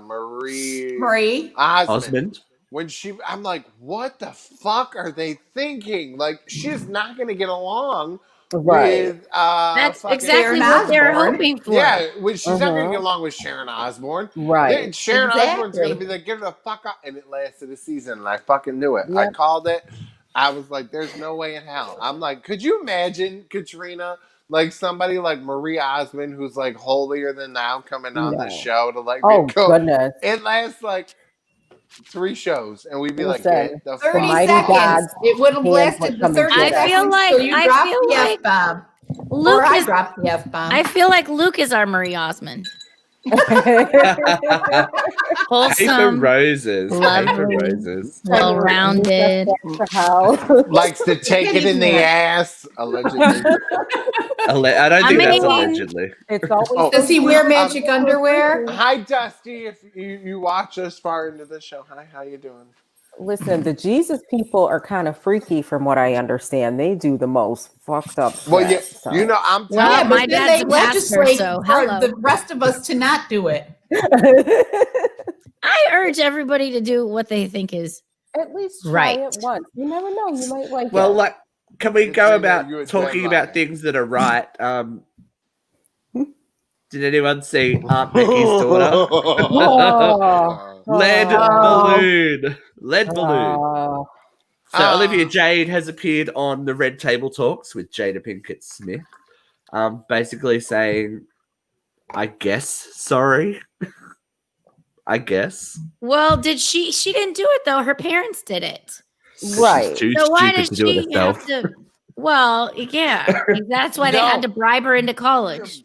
Marie Osmond. Osmond. When I'm like, what the fuck are they thinking? Like, she's not going to get along Right. with That's fucking exactly Sharon what they're Osbourne. hoping for. Yeah, she's not going to Uh-huh. get along with Sharon Osbourne. Right. Sharon Osbourne's Exactly. going to be like, get her the fuck out. And it lasted a season, and I fucking knew it. I Yep. called it. I was like, there's no way in hell. I'm like, could you imagine, Katrina, like somebody like Marie Osmond, who's like holier than thou, coming on the No. show to like Oh, go. goodness. It lasts like 3 shows, and we'd be like, Listen, get the 30 fuck mighty seconds. gods It would have hands lasted would the come 30 and get us. seconds. I feel like- so you I dropped feel the like- F-bomb. Luke Or I is. dropped the F-bomb. I feel like Luke is our Marie Osmond. Paper Wholesome, roses. Paper lovely. roses. well-rounded. Likes to take it in the ass, allegedly. I don't I think that's mean- allegedly. It's always Oh. Does he wear magic underwear? Hi, Dusty. If you watch us far into the show, hi, how you doing? Listen, the Jesus people are kind of freaky from what I understand. They do the most fucked up shit. Well, so. you know, I'm Well, Yeah, telling but my then dad's they a pastor, legislate so for hello. the rest of us to not do it. I urge everybody to do what they think is. At least try Right. it once. You never know. You might like Well, it. like, can we Katrina, go about you a talking deadline. about things that are right? Did anyone see Aunt Becky's daughter? Oh, Lead balloon. Lead balloon. oh. So Olivia Jade has appeared on the Red Table Talks with Jada Pinkett Smith, basically saying, "I guess sorry." I guess. Well, did she? She didn't do it though. Her parents did it. Right. She's too So why stupid does to do it she have herself. to? Well, yeah, that's why they had to bribe her into college.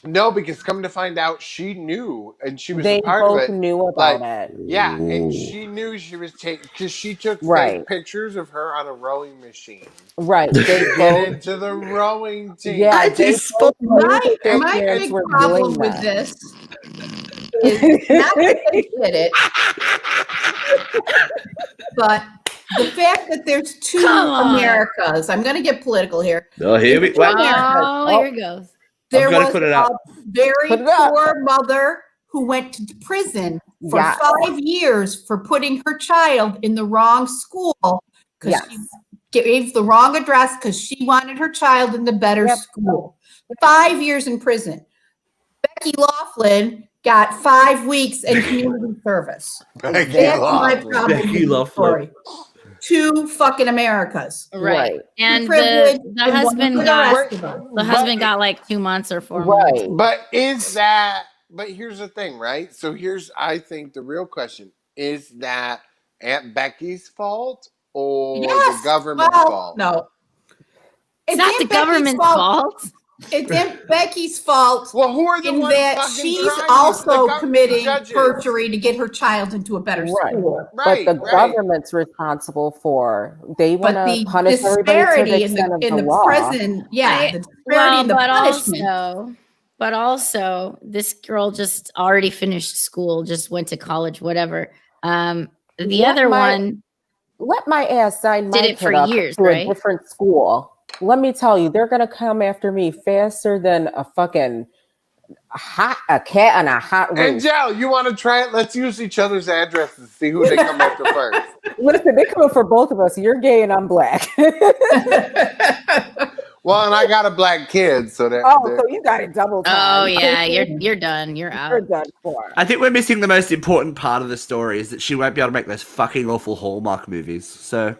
No, because come to find out, she knew, and she was They a part of both it. knew about it. Yeah, and she knew she was taking because she took Right. fake pictures of her on a rowing machine. Right. They Get both. into the rowing team. Yeah, I they just both knew that their My parents big were problem doing with that. this is not that they did it, but the fact that there's two Come on. Americas. I'm going to get political here. Oh, here we Two wait. Americas. Oh, here it goes. There gotta was put it a up. very Put it up. poor mother who went to prison for Yes. 5 years for putting her child in the wrong school because Yes. she gave the wrong address because she wanted her child in the better Yep. school. 5 years in prison. Becky Laughlin got 5 weeks in community service. Becky That's my Laughlin. problem Becky with the Laughlin. story. Two fucking Americas. Right. And Privilege the and one husband for the got rest of us. the husband got like 2 months or 4 months. Right. But is that? But here's the thing, right? So here's, I think, the real question: is that Aunt Becky's fault or Yes. the government's Well, fault? no. It's not Aunt the Becky's government's fault. It's Aunt Becky's fault Well, who are the in ones that fucking she's trying also the committing judges? perjury to get her child into a better Right. school. Right, But the right. government's responsible for. They want But to the punish everybody to the disparity extent of in the the law. prison, yeah, the disparity in the punishment. But also, this girl just already finished school, just went to college, whatever. The Let other my- one, Let my ass sign my Did it kid for up years, to right? a different school. Let me tell you, they're gonna come after me faster than a fucking a cat on a hot roof. Angel, you want to try it? Let's use each other's addresses. See who they come after first. Listen, they coming for both of us. You're gay and I'm black. Well, and I got a black kid, so that. Oh, so you got it double time. oh yeah, you're done. You're You're out. done for. I think we're missing the most important part of the story is that she won't be able to make those fucking awful Hallmark movies. So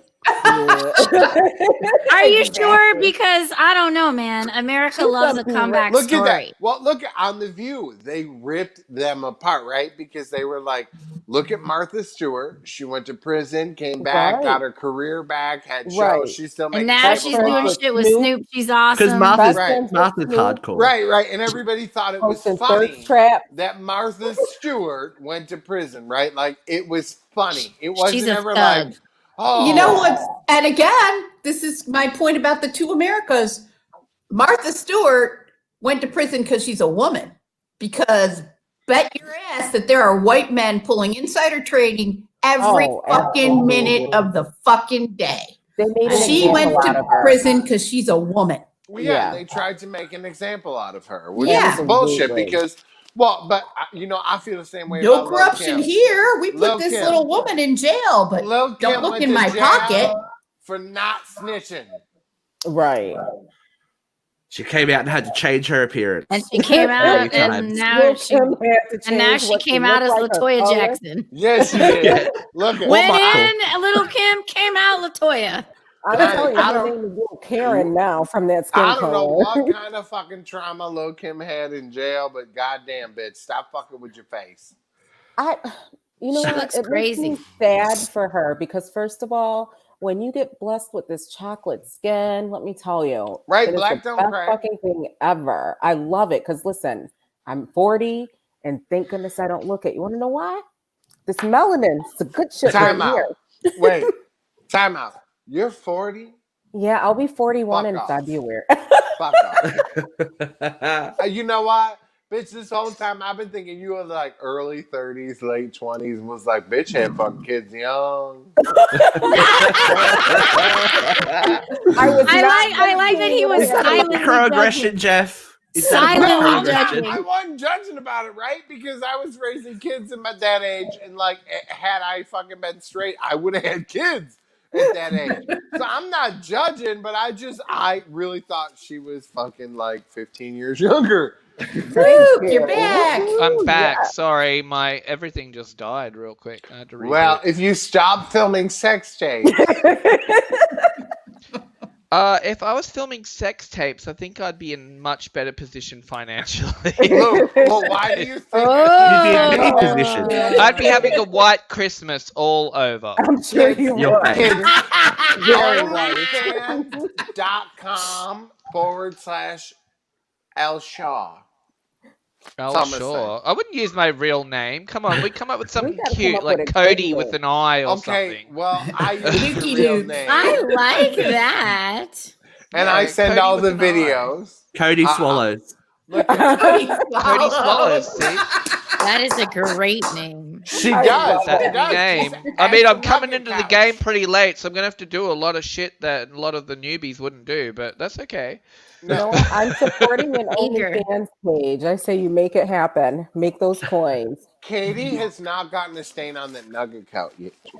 Are you sure? Because I don't know, man. America loves a comeback Look story. at that. Well, look on The View. They ripped them apart, right? Because they were like, look at Martha Stewart. She went to prison, came back, Right. got her career back, had shows. Right. She's still And making now That's she's right. doing With shit with Snoop. Snoop. She's because awesome. Martha's Right. hardcore. Right. And everybody thought it was Posting funny thirst trap. that Martha Stewart went to prison, right? Like, it was funny. It wasn't She's a ever thug. like, oh. You know what? And again, this is my point about the two Americas. Martha Stewart went to prison because she's a woman. Because bet your ass that there are white men pulling insider trading every Oh, fucking absolutely. minute of the fucking day. They made an She example went out to of her. prison because she's a woman. Well, yeah, Yeah. they tried to make an example out of her, which Yeah. is bullshit Absolutely. because, well, but, I feel the same way No about Lil' corruption Kim. here. We put Lil' this Kim. little woman in jail, but Lil' don't Kim look went in to my jail pocket. for not snitching. Right. She came out and had to change her appearance. And she came out, Many and times. now Lil' she Kim had to and now change she what came looked out as like her Latoya color. Jackson. Yes, she did. Look at Went Michael. in, little Kim came out Latoya. I'm God, telling you, I her don't- name is Lil Karen now from that skin I don't know color. what kind of fucking trauma Lil' Kim had in jail, but goddamn, bitch, stop fucking with your face. You know She what? looks It crazy. makes me sad for her because first of all, when you get blessed with this chocolate skin, let me tell you, Right, it is black the don't best crack. fucking thing ever. I love it because listen, I'm 40, and thank goodness I don't look it. You want to know why? This melanin, it's a good shit Time right out. here. Wait, time out. You're 40? Yeah, I'll be 41 Fuck in off. February. Fuck off. You know what? Bitch, this whole time I've been thinking you were like early 30s, late 20s, was like, bitch had fucking kids young. I like that he was Is that a silently microaggression, judging. Jeff? Is that a Silently microaggression? judging. I wasn't judging about it, right? Because I was raising kids at my that age, and like, had I fucking been straight, I would have had kids at that age. So I'm not judging, but I really thought she was fucking like 15 years younger. Luke, you're back. I'm back. Yeah. Sorry, my everything just died real quick. I had to reboot. Well, if you stop filming sex tapes, if I was filming sex tapes, I think I'd be in much better position financially. Luke, well, why do you think? Oh. You'd be in any position. I'd be having a white Christmas all over. I'm sure you You're would. Kids, Very white. OnlyFans.com/L Shaw. Oh, Thomas sure. I wouldn't use my real name. Come on, we come up with something gotta come cute, up like with a Cody good with name. an eye or Okay, something. well, I use Lukey your real Luke. name. I like that. And Yeah, I send Cody all with the an eye. videos. Cody swallows. Look at Cody Swallows, see? That is a great name. she I does. love That's She my does. name. She's I mean, at I'm the coming Nugget into the Couch. game pretty late, so I'm going to have to do a lot of shit that a lot of the newbies wouldn't do, but that's okay. You know what? I'm supporting an Eager. OnlyFans page. I say you make it happen. Make those coins. Katie has not gotten a stain on that nugget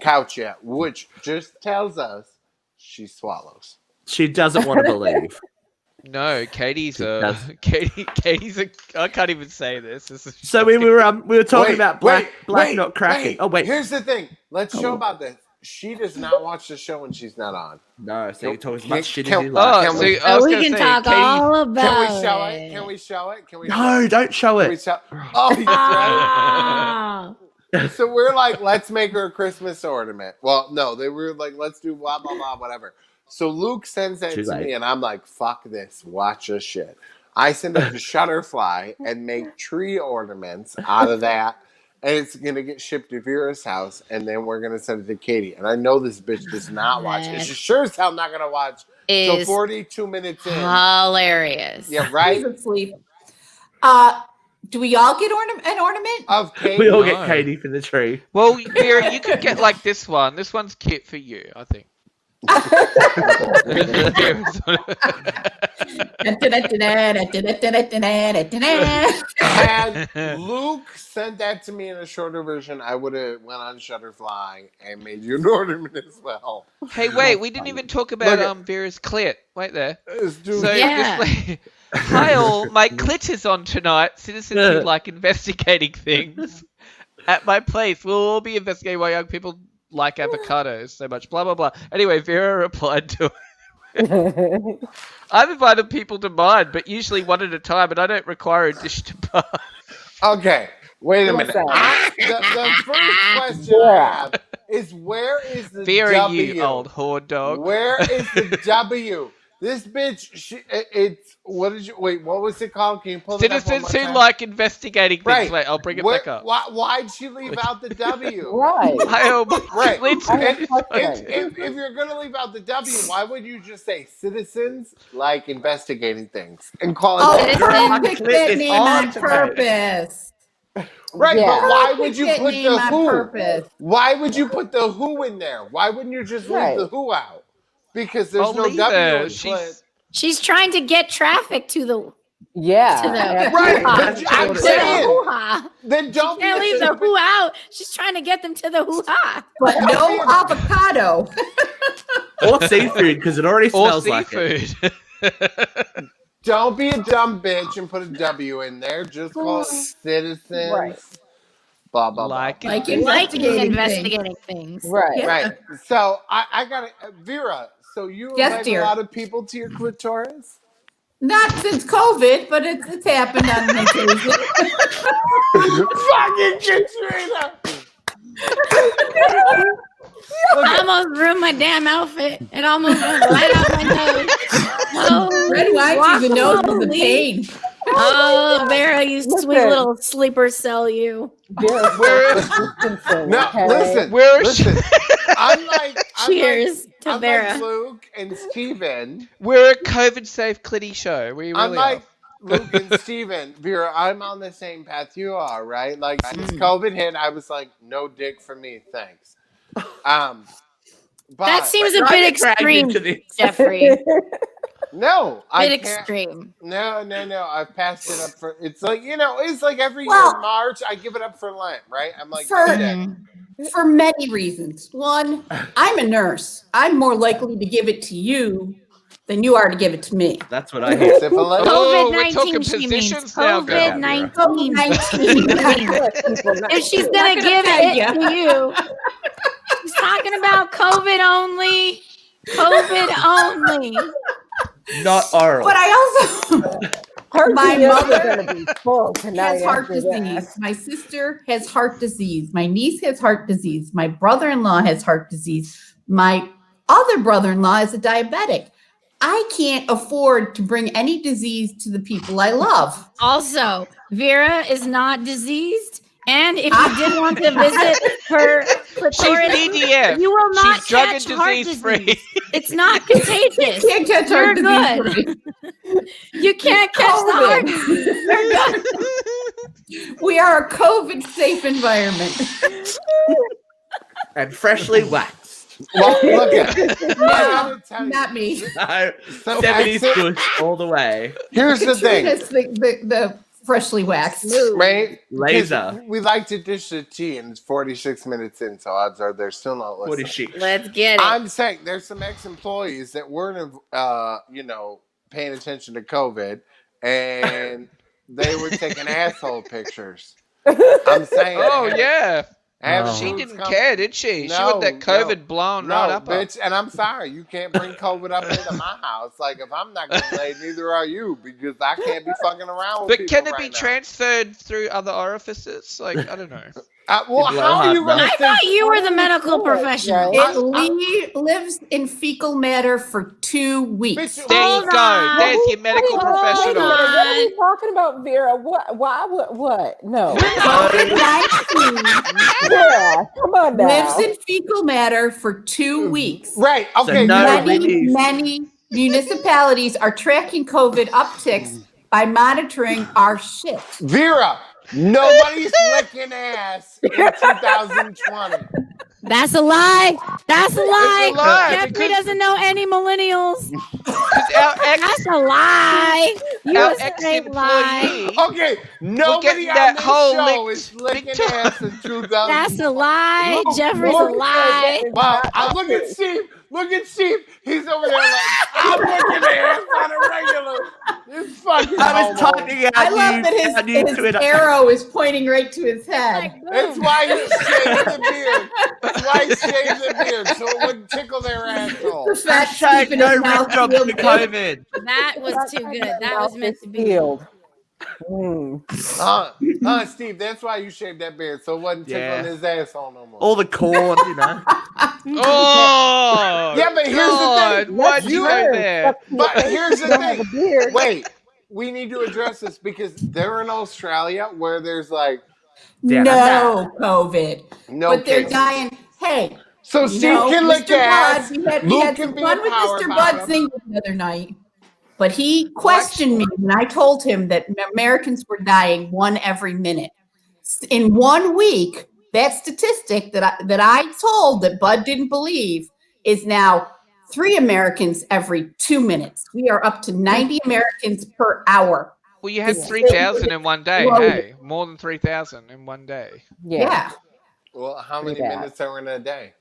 couch yet, which just tells us she swallows. She doesn't want to believe. No, Katie's does. Katie's a, I can't even say this. This is So we were talking about black wait, not cracking. Oh wait, Here's the thing. Let's show about this. She does not watch the show when she's not on. no. So you talk as Can- much shit as can- you like. Oh, Can we- see, I was we going to can say, talk Katie, all about Can we show it. it? Can we show it? Can we? No, don't show Can we it. show? Oh, he's right. Oh. So we're like, let's make her a Christmas ornament. Well, no, they were like, let's do blah blah blah, whatever. So Luke sends that Too to late. me, and I'm like, fuck this, watch this shit. I send it to Shutterfly and make tree ornaments out of that, and it's gonna get shipped to Vera's house, and then we're gonna send it to Katie. And I know this bitch does not watch it. She's sure as hell not gonna watch. So Is 42 minutes in, hilarious. yeah, right. He's asleep. Do we all get an ornament? Of Katie. We all No. get Katie for the tree. well, Vera, you could get like this one. This one's cute for you, I think. Had Luke sent that to me in a shorter version, I would have went on Shutterfly and made you an ornament as well. Hey, wait, we didn't even talk about Look at- Vera's clit. Wait there. This dude- So Yeah. this hi all, my clit is on tonight. Citizens who like investigating things at my place. We'll all be investigating why young people like avocados so much. Blah blah blah. Anyway, Vera replied to it. I've invited people to mine, but usually one at a time, and I don't require a dish to pass. Okay, wait a minute. Listen. The first question I have is, where is the Vera, W? you old whore dog. Where is the W? This bitch, what was it called? Can you pull it up one Citizens more who time? like investigating things. Right. Wait, I'll bring it Where- back up. Why'd she leave out the W? Right. Hi all, my Right. clit I have is a on- question. If you're gonna leave out the W, why would you just say citizens like investigating things and call it Oh, that? Kristen picked that It's name on on today. purpose. Right, Yeah. but why would Picked you that put name the on who? purpose. Why would you put the who in there? Why wouldn't you just leave Right. the who out? Because there's I'll no leave W her. in clit. She's trying to get traffic to the Yeah. To the- Right, hoo-ha. but I'm To the saying, hoo-ha. then don't Can't be leave the stupid- who out. She's trying to get them to the hoo-ha. But no avocado. Or seafood, because it already or smells like it. seafood. Don't be a dumb bitch and put a W in there. Just call it citizens. Right. Blah blah Like blah. Like Liking investigating investigating things. Right. Yeah. Right. So I got it, Vera. So you Yes, invite dear. a lot of people to your clitoris? Not since COVID, but it's happened on an occasion. Fucking Katrina! I almost ruined my damn outfit. It almost went right out my nose. Oh, Red wine through the nose is a guacamole. pain. Oh, Vera, you sweet Listen. little sleeper cell, you. Vera's Where- social distancing, No, okay? listen. Where Listen. I'm Cheers to I'm Vera. like Luke and Steven. We're a COVID-safe Clitty show. We really I'm like are. Luke and Steven. Vera, I'm on the same path you are, right? Like since COVID hit, I was like, no dick for me, thanks. But That seems a I bit get dragged extreme, into this. Jeffrey. no, I Bit can't. extreme. No. I've passed it up for. It's like it's like every year Well- in March, I give it up for Lent, right? I'm like, For- no dick. For many reasons. One, I'm a nurse. I'm more likely to give it to you than you are to give it to me. That's what I hear. Syphilis. Oh, we're COVID-19, talking she means. positions now, girl. COVID-19. COVID-19. If she's Not gonna gonna give peg it to you, she's talking about COVID only. COVID only. Not oral. But I also Her My DMs mother are gonna be full tonight. has heart after disease. that. My sister has heart disease. My niece has heart disease. My brother-in-law has heart disease. My other brother-in-law is a diabetic. I can't afford to bring any disease to the people I love. Also, Vera is not diseased. And if you did want to visit her She's clitoris, DDF. you will not She's drug catch and heart disease free. disease. It's not contagious. Can't catch You're heart disease. good. from me. You can't catch the heart COVID. disease. You're good. We are a COVID safe environment. And freshly waxed. Well, look at. I No, gotta tell you, not me. No, some 70s exit- push all the way. Here's the thing. Katrina's the freshly waxed. Right? Laser. Because we like to dish the tea, and it's 46 minutes in, so odds are they're still not listening. 46. Let's get it. I'm saying there's some ex-employees that weren't, paying attention to COVID, and they were taking asshole pictures. I'm saying. Oh yeah. Have Oh. She foods didn't come- care, did she? She No, got that COVID blown No, right up. bitch, and I'm sorry, you can't bring COVID up into my house. Like, if I'm not getting laid, neither are you, because I can't be fucking around with But people can it right be now. transferred through other orifices? Like, I don't know. Well, Blow how are hot you going to I thought you were the medical professional. It lives in fecal matter for 2 weeks. Bitch, There you Hold go. on. There's your medical Wait a minute, professional. What are we talking about, Vera? What? No. COVID-19 Yeah, come on now. lives in fecal matter for 2 weeks. Right, okay. no Many, relief. many municipalities are tracking COVID upticks by monitoring our shit. Vera, nobody's licking ass in 2020. That's a lie. That's a lie. It's a lie, Jeffrey because- doesn't know any millennials. Because our That's a lie. You our a straight lie. ex-employee. Okay, nobody getting on that this whole show licked is licking big time. ass in 2020. That's a lie. Look, Jeffrey's a look, lie. Wow, look at Steve. Look at Steve. He's over there like, I'm licking ass on a regular. This fucking I was homo. typing out I love you- that out you his Twitter. arrow is pointing right to his head. Like, boom. That's why he shaved the beard. That's why he shaved the beard, so it wouldn't tickle their asshole. The fat Hashtag Steve in no his red mouth job feels for good. COVID. That was too good. That was meant to be. Field. Steve, that's why you shaved that beard, so it wasn't tickling Yeah. his asshole no more. All the corn, you know. Oh. Yeah, but here's the God, thing. why'd you You go heard. there? But here's the Don't have a thing. beard. Wait, we need to address this because they're in Australia where there's like Yeah, No COVID. no But they're cases. dying. Hey, So Steve no, can lick Mr. ass. Bud, we had Luke some can be fun a with power Mr. bottom. Bud singing the other night. But he questioned me when I told him that Americans were dying one every minute. In 1 week, that statistic that I told that Bud didn't believe is now 3 Americans every 2 minutes. We are up to 90 Americans per hour. Well, you had Yeah. 3,000 in one day. Well, Hey, more than 3,000 in one day. Yeah. Well, how many Pretty bad. minutes are in a day?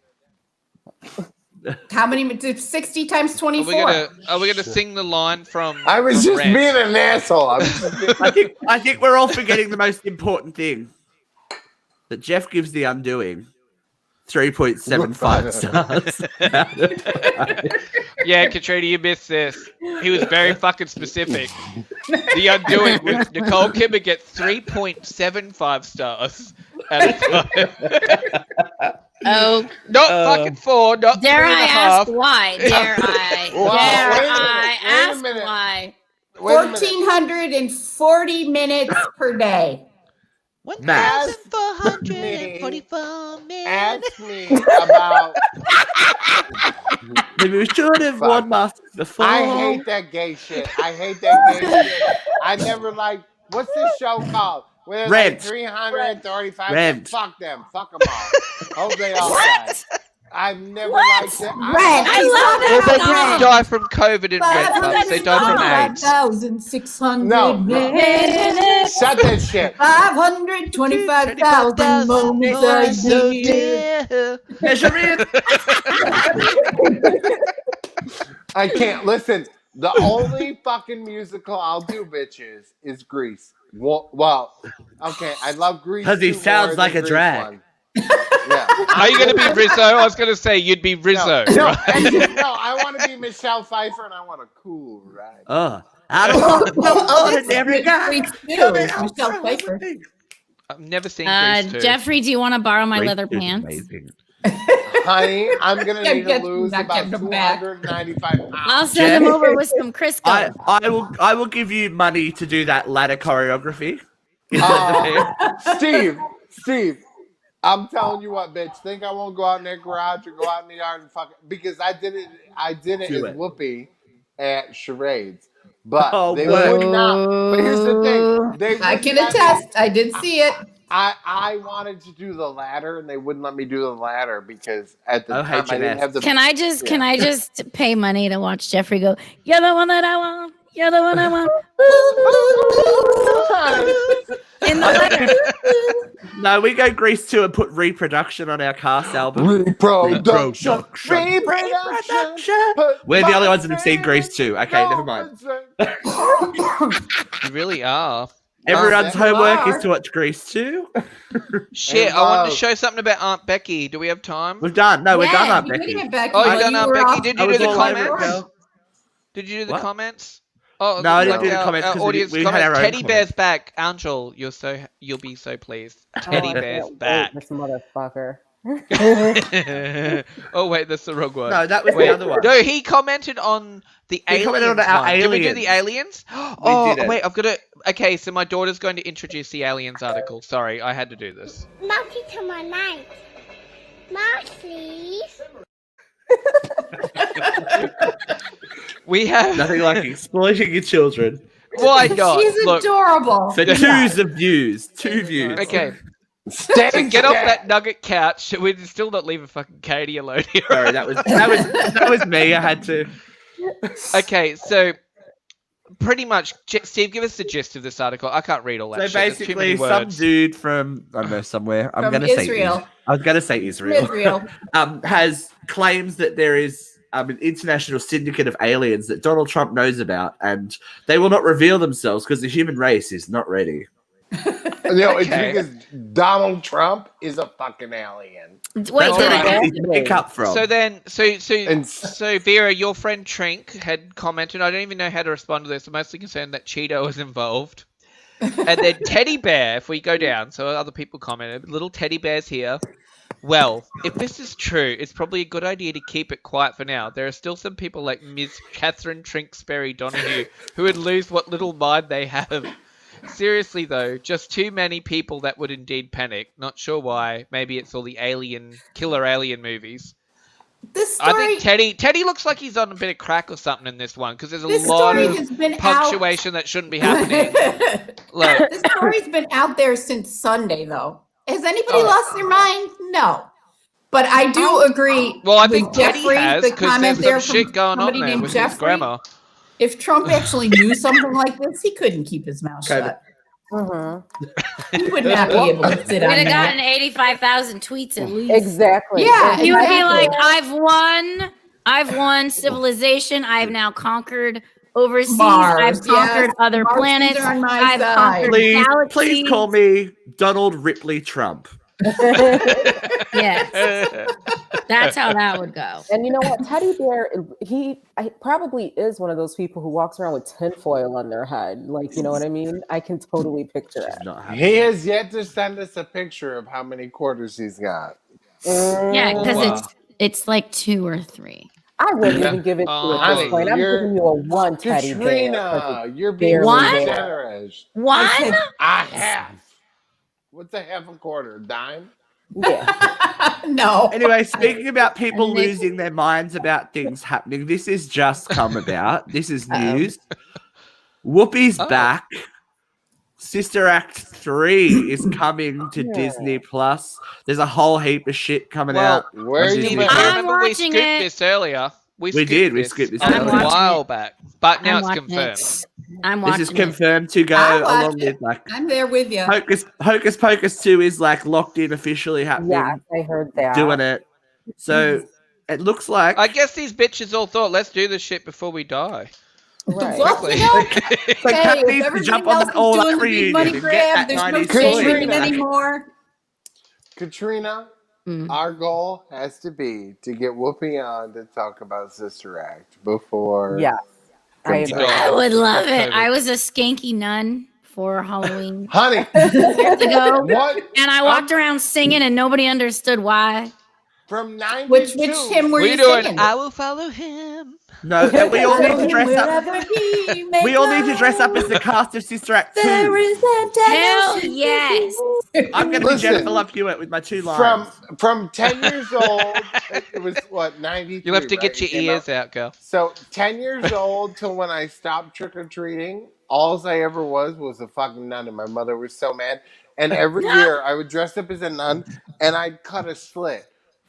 How many minutes? 60 times Are 24. we gonna sing the line from? I was from just Rent? being an asshole. I was just being... I think we're all forgetting the most important thing. That Jeff gives the undoing 3.75 stars. Yeah, Katrina, you missed this. He was very fucking specific. The Undoing with Nicole Kidman gets 3.75 stars. at a time. Oh, Not fucking 4, not dare 3 and I a half. ask why? Dare I? Well, Dare wait a I minute, wait a ask minute. why? Wait a minute. 1,440 minutes per day. 1,444 minutes. Ask me about. Maybe we should have Fuck. worn masks before. I hate that gay shit. I hate that gay shit. I never liked. What's this show called? Where there's Rent. like 335. Rent. Fuck them. Fuck them all. Hope they all die. I've never liked it. Rent. I love Well, they that didn't song. die from COVID in Red Pups. They died from AIDS. 5,600 No. minutes. Shut that shit. 525,000 moments a year. Measure it. I can't listen. The only fucking musical I'll do, bitches, is Grease. Well, okay, I love Grease. 'Cause he too sounds more like than a Grease drag. one. Yeah. Are you going to be Rizzo? I was going to say you'd be Rizzo. No, right? actually, no, I want to be Michelle Pfeiffer and I want a cool ride. Oh, I don't want no ordinary guy. Grease too, Michelle Pfeiffer. I've never seen Grease 2. Jeffrey, do you want to borrow my Grease leather is pants? amazing. Honey, I'm going to Yeah, need to get- lose not about getting them back. 295 pounds. I'll send him over with some Crisco. I will give you money to do that ladder choreography. Steve, I'm telling you what, bitch. Think I won't go out in that garage or go out in the yard and fuck it? Because I did it Do as it. Whoopi at charades. But Oh, they what? would not. But here's the thing. They I wouldn't can let me- attest. I did see it. I wanted to do the ladder and they wouldn't let me do the ladder because at the Oh, time I didn't HMS. have the Can I just pay money to watch Jeffrey go, "You're the one that I want. You're the one I want." In the letter. No, we go Grease 2 and put reproduction on our cast album. reproduction. We're the only ones that have seen Grease 2. Okay, never mind. You really are. Everyone's you homework are. is to watch Grease 2. Shit, I wanted to show something about Aunt Becky. Do we have time? We've done. No, we're done, Yeah, Aunt you did Becky. it, Becky. Oh, you While done Aunt were Becky? off- Did I you do was the all over it, comments? girl. Did you do the What? comments? Oh, No, I didn't like do the our- comments our 'cause audience we had comments. our own Teddy Bear's comments. back. Angel, you'll be so pleased. Teddy I Bear's can't wait, back. This motherfucker. Oh wait, that's the wrong one. No, that was Wait, the other one. No, he commented on the He aliens. commented on our one. Did we do the aliens. aliens? Oh did it. wait, I've got to. Okay, so my daughter's going to introduce the aliens article. Sorry, I had to do this. Monkey to my night. Mouse, please. We have. Nothing like exploiting your children. Why not? She's Look, adorable. For twos of views. 2 views. okay, Stay so get off dead. that nugget couch. We're still not leaving fucking Katie alone here. Sorry, that was me. I had to. Okay, so pretty much, Steve, give us the gist of this article. I can't read all that. So shit. There's too many basically, some words. dude from I don't know somewhere. I'm From gonna say Israel. I was gonna say Israel. Israel. Has claims that there is an international syndicate of aliens that Donald Trump knows about, and they will not reveal themselves because the human race is not ready. No, it's Okay. because Donald Trump is a fucking alien. Wait, That's did where I? I pick up from. So then, And so Vera, your friend Trink had commented. I don't even know how to respond to this. I'm mostly concerned that Cheeto was involved. And then Teddy Bear, if we go down, so other people commented, little teddy bears here. Well, if this is true, it's probably a good idea to keep it quiet for now. There are still some people like Ms. Catherine Trinksberry Donahue who would lose what little mind they have. Seriously though, just too many people that would indeed panic. Not sure why. Maybe it's all the killer alien movies. This I story, think Teddy looks like he's on a bit of crack or something in this one because there's a this lot story of has been punctuation that shouldn't be happening. Look, This story's been out there since Sunday, though. Has anybody Oh. lost their mind? No. But I do agree. well, I with think Teddy Jeffrey, has the because comment there's there some from shit going on somebody there named with his Jeffrey. grammar. If Trump actually knew something like this, he couldn't keep his mouth Okay, shut. Mm-hmm. He would not be able to sit on We'd have that. gotten 85,000 tweets at least. Exactly. Yeah, He would be exactly. like, I've won civilization. I've now conquered overseas. Mars, I've conquered yes. other Martians planets. are on my I've side. conquered please galaxies. call me Donald Ripley Trump. Yes. That's how that would go. And you know what? Teddy Bear, he probably is one of those people who walks around with tinfoil on their head. Like, you know what I mean? I can totally picture She's it. not happy. He has yet to send us a picture of how many quarters he's got. Yeah, because Wow. it's like 2 or 3. I wouldn't Yeah. even give it to you at Honey, this point. I'm you're- giving you a 1 teddy bear. 'cause Katrina, it's you're being barely One? too there. generous. One? I said, A half. What's a half a quarter? A dime? Yeah. no. Anyway, speaking about people Nick- losing their minds about things happening, this has just come about. This is news. Whoopi's Oh. back. Sister Act 3 is coming to Yeah. Disney Plus. There's a whole heap of shit coming Well, out. Where on are you Disney been? Plus. I'm remember we watching scooped it. this earlier. We did, we scooped this a earlier. I'm while back, but now I'm it's watching confirmed. it. I'm This watching is confirmed to go I'll watch along it. with like I'm there with you. Hocus Pocus 2 is like locked in officially happening, Yes, I heard that. doing it. So it looks like I guess these bitches all thought, let's do this shit before we die. Right. Well, Quickly. you know, like hey, Cat if needs to everybody jump on else that is all doing that the big reunion money and grab, get that there's no 90s shame Katrina. in it anymore. Katrina, Mm. our goal has to be to get Whoopi on to talk about Sister Act before. Yes, I comes agree. out. I would love it. COVID. I was a skanky nun for Halloween Honey, years ago, what? and I walked around singing, and nobody understood why. From 92. Which hymn were We're you doing singing? I will follow him. no, and we all need Follow to him dress up. wherever he may We all need to dress up go. as the cast of Sister Act 2. There is a Hell tennis- yes. I'm going to be Listen, Jennifer Love Hewitt with my 2 lines. From 10 years old, it was what, 93? You'll have to right? get your It came ears out. out, girl. So 10 years old till when I stopped trick or treating, all I ever was a fucking nun, and my mother was so mad. And every year I would dress up as a nun, and I'd cut a slit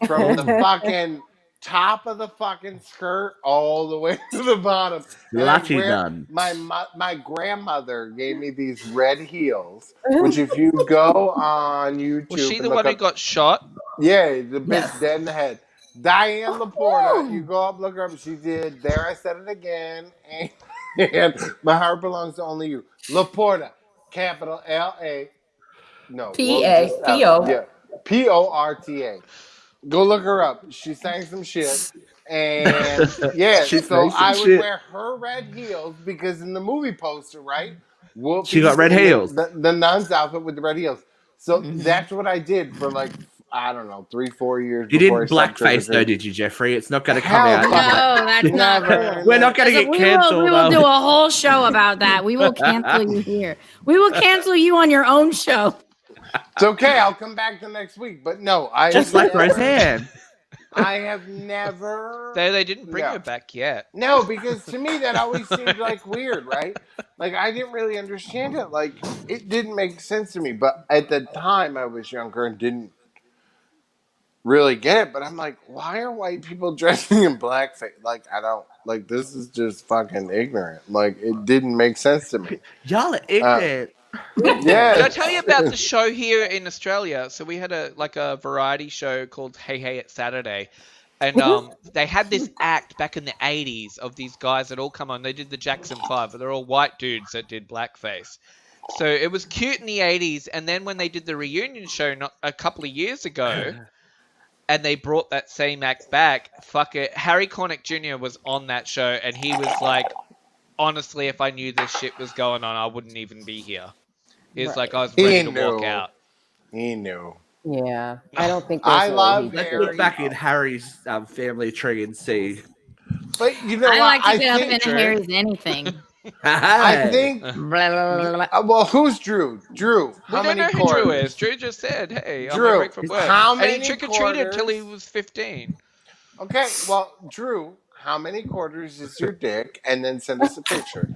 from the fucking top of the fucking skirt all the way to the bottom. And I'd Slutty wear nun. my grandmother gave me these red heels, which if you go on YouTube, Was she and the look one who up- got shot? yeah, the bitch Yes. dead in the head. Diane Laporta, you go up, look her up. She did There I Said It Again, and My Heart Belongs to Only You. Laporta, capital L-A. No, P-A, just P-O. Yeah, P-O-R-T-A. Go look her up. She sang some shit. And yeah, She so sang some I would shit. wear her red heels because in the movie poster, right? Whoopi's She got red in heels. The nun's outfit with the red heels. So Mm-hmm. that's what I did for like, I don't know, 3-4 years. You before didn't I stopped blackface though, trick-or-treating. did you, Jeffrey? It's not going to come Hell out. no. No, that's not Never. cool. We're not going to get cancelled. We will do a whole show about that. We will cancel you here. We will cancel you on your own show. It's okay. I'll come back the next week. But no, I Just like Roseanne. I have never. They didn't bring No. her back yet. No, because to me that always seemed like weird, right? Like I didn't really understand it. Like it didn't make sense to me. But at the time, I was younger and didn't really get it. But I'm like, why are white people dressing in blackface? Like I don't like. This is just fucking ignorant. Like it didn't make sense to me. Y'all are ignorant. Yeah. Did I tell you about the show here in Australia? So we had a variety show called Hey Hey It's Saturday. And they had this act back in the 80s of these guys that all come on. They did the Jackson 5, but they're all white dudes that did blackface. So it was cute in the 80s. And then when they did the reunion show a couple of years ago, and they brought that same act back, fuck it. Harry Connick Jr. was on that show, and he was like, honestly, if I knew this shit was going on, I wouldn't even be here. He was like, I was ready to walk out. He knew. Yeah, I don't think. I love Let's Harry. look back in Harry's family tree and see. But you know I what? like to get up think, in Harry's anything. I think. Blah, blah, blah, blah. Well, who's Drew? Drew. We How don't many know who Drew quarters? is. Drew just said, hey, I'm Drew, on break from work. how And many he trick-or-treated till he quarters? was 15. Okay, well, Drew, how many quarters is your dick? And then send us a picture.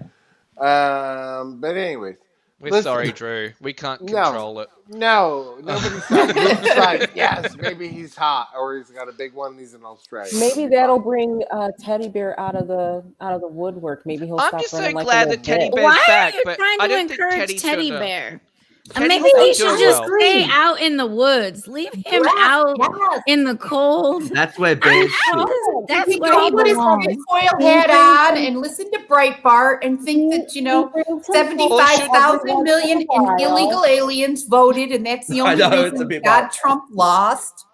But anyways, We're listen. sorry, Drew. We can't No. control it. No, nobody's like, yes, maybe he's hot, or he's got a big one. And he's in Australia. Maybe that'll bring Teddy Bear out of the woodwork. Maybe he'll I'm stop just so running like a glad little that Teddy bitch. Bear's Why back, are you but trying I to don't think encourage Teddy's Teddy gonna... Bear? And maybe Teddy's not he should doing just well. stay out in the woods. Leave him Yes, out yes. in the cold. That's where bears shit. That's He where go he put his belongs. tinfoil hat on and listen to Breitbart and think that, 75,000 million illegal aliens voted, and that's the I only know, it's a reason bit God much. Trump lost.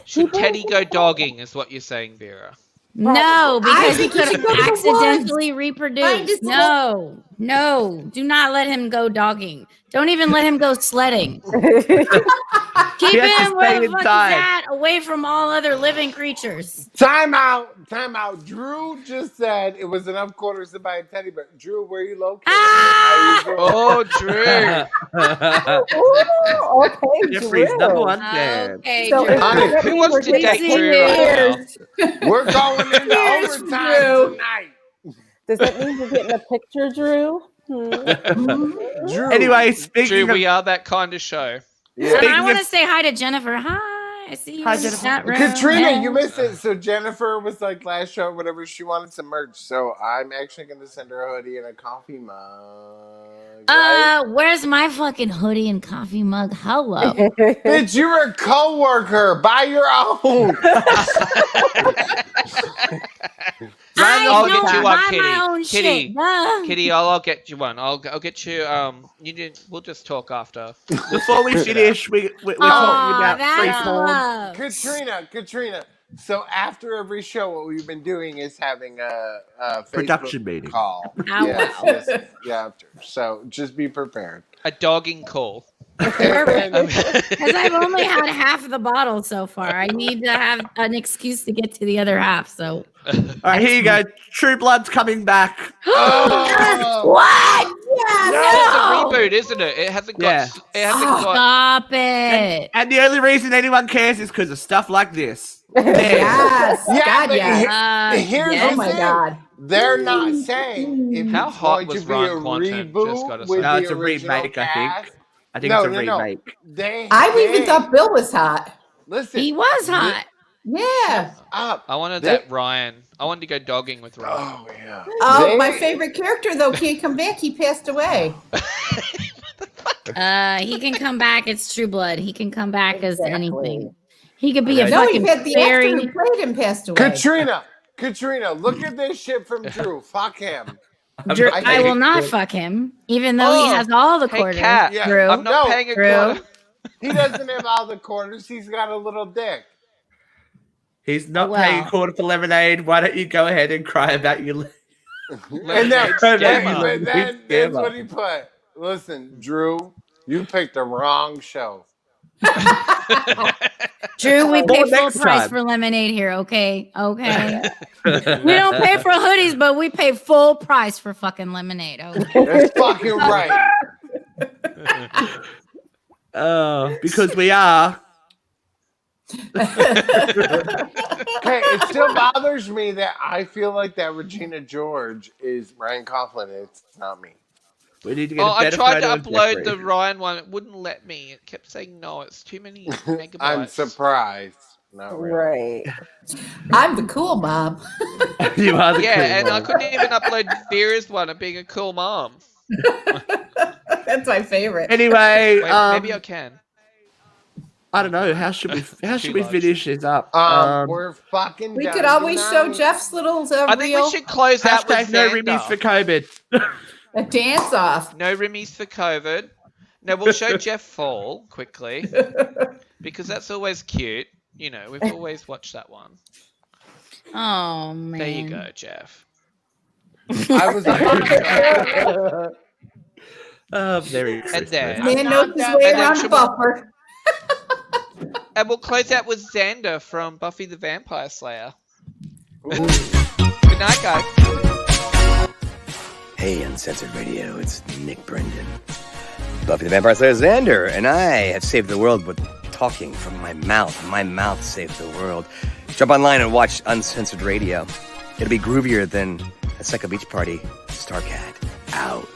Should Teddy go dogging? Is what you're saying, Vera? No, because he think he could should go to the accidentally Find reproduce. his No, do not let him go dogging. Don't even let him go sledding. Keep He has to him where stay the fuck he's inside. at, away from all other living creatures. Time out. Drew just said it was enough quarters to buy a teddy bear. Drew, where are you located? Ah! How you doing? Oh, Drew. Ooh, okay, Jeffrey's Drew. number one fan. Okay, So Drew. if Honey, that who means wants we're to getting date a Drew picture- right now? We're going into Here's overtime Drew. tonight. Does that mean we're getting a picture, Drew? Drew. Anyway, Drew, speaking of we are that kind of show. And Yeah. I want to say hi to Jennifer. Hi. I see you Hi, in the Jennifer. chat room. Katrina, Hey. you missed it. So Jennifer was like last show, whatever. She wanted some merch, so I'm actually going to send her a hoodie and a coffee mug. Right? Where's my fucking hoodie and coffee mug? Hello. Bitch, you're a coworker. Buy your own. I'll don't get you buy one, Kitty. my own Kitty. shit. Duh. Kitty, I'll get you one. I'll get you. We'll just talk after. before we finish, we're talking Aw, about free that's porn. love. Katrina. So after every show, what we've been doing is having a Facebook Production meeting. call. Oh, Yes, after. So just be prepared. A dogging call. And- Because I've only had half of the bottle so far. I need to have an excuse to get to the other half. So All right, here you go. True Blood's coming back. Oh! what? It's a No! reboot, isn't it? It hasn't got. Yeah. It hasn't got. Stop it. And the only reason anyone cares is because of stuff like this. Yes. Yeah, God, but yes. here's yes. Oh my God. They're not saying if How it's hot going was to be Ron a Quanten? reboot Just gotta with say. No, the it's a original remake, I think. cast. I think No, it's a no. remake. I even thought Bill was hot. Listen, He was hot. Yeah. up. I wanted They- that Ryan. I wanted to go dogging with Ryan. Oh yeah. Oh, my favorite character though can't come back. He passed away. He can come back. It's True Blood. He can come back as Exactly. anything. He could be a No, he fucking had the fairy. actor who played him passed away. Katrina, look at this shit from Drew. Fuck him. Drew, I I will hate not it. fuck him, even though he Oh, has all the hey, quarters. Kat. Yeah. Drew. I'm not No, paying a Drew. quarter. He doesn't have all the quarters. He's got a little dick. He's not Well. paying a quarter for lemonade. Why don't you go ahead and cry about your... And then, Scammer. that's what he put. Listen, Drew, you picked the wrong show. Drew, we pay More full next price time. for lemonade here, okay? Okay. We don't pay for hoodies, but we pay full price for fucking lemonade. Okay. That's fucking right. Because we are... Okay, it still bothers me that I feel like that Regina George is Ryan Coughlin. It's not me. We need to get Oh, a I better tried to photo of upload Jeffrey. the Ryan one. It wouldn't let me. It kept saying no. It's too many megabytes. I'm surprised. Not really. Right. I'm the cool mom. You are the Yeah, cool and I one. couldn't even upload Vera's one of being a cool mom. That's my favorite. Anyway, Wait, maybe I can. I don't know. How should we large. finish this up? We're fucking We done could always show tonight. Jeff's little I think reel, we should close out with Hashtag no ribbies for Xander. COVID. a dance off. No rimmies for COVID. No, we'll show Jeff fall quickly because that's always cute. You know, we've always watched that one. Oh, man. There you go, Jeff. I was like, Merry And Christmas. then, Man knows his way And then around should the we- buffer. and we'll close out with Xander from Buffy the Vampire Slayer. Good night, guys. Hey, Uncensored Radio, it's Nick Brendan. Buffy the Vampire Slayer Xander, and I have saved the world with talking from my mouth. My mouth saved the world. Jump online and watch Uncensored Radio. It'll be groovier than a Psycho Beach Party. Starcat out.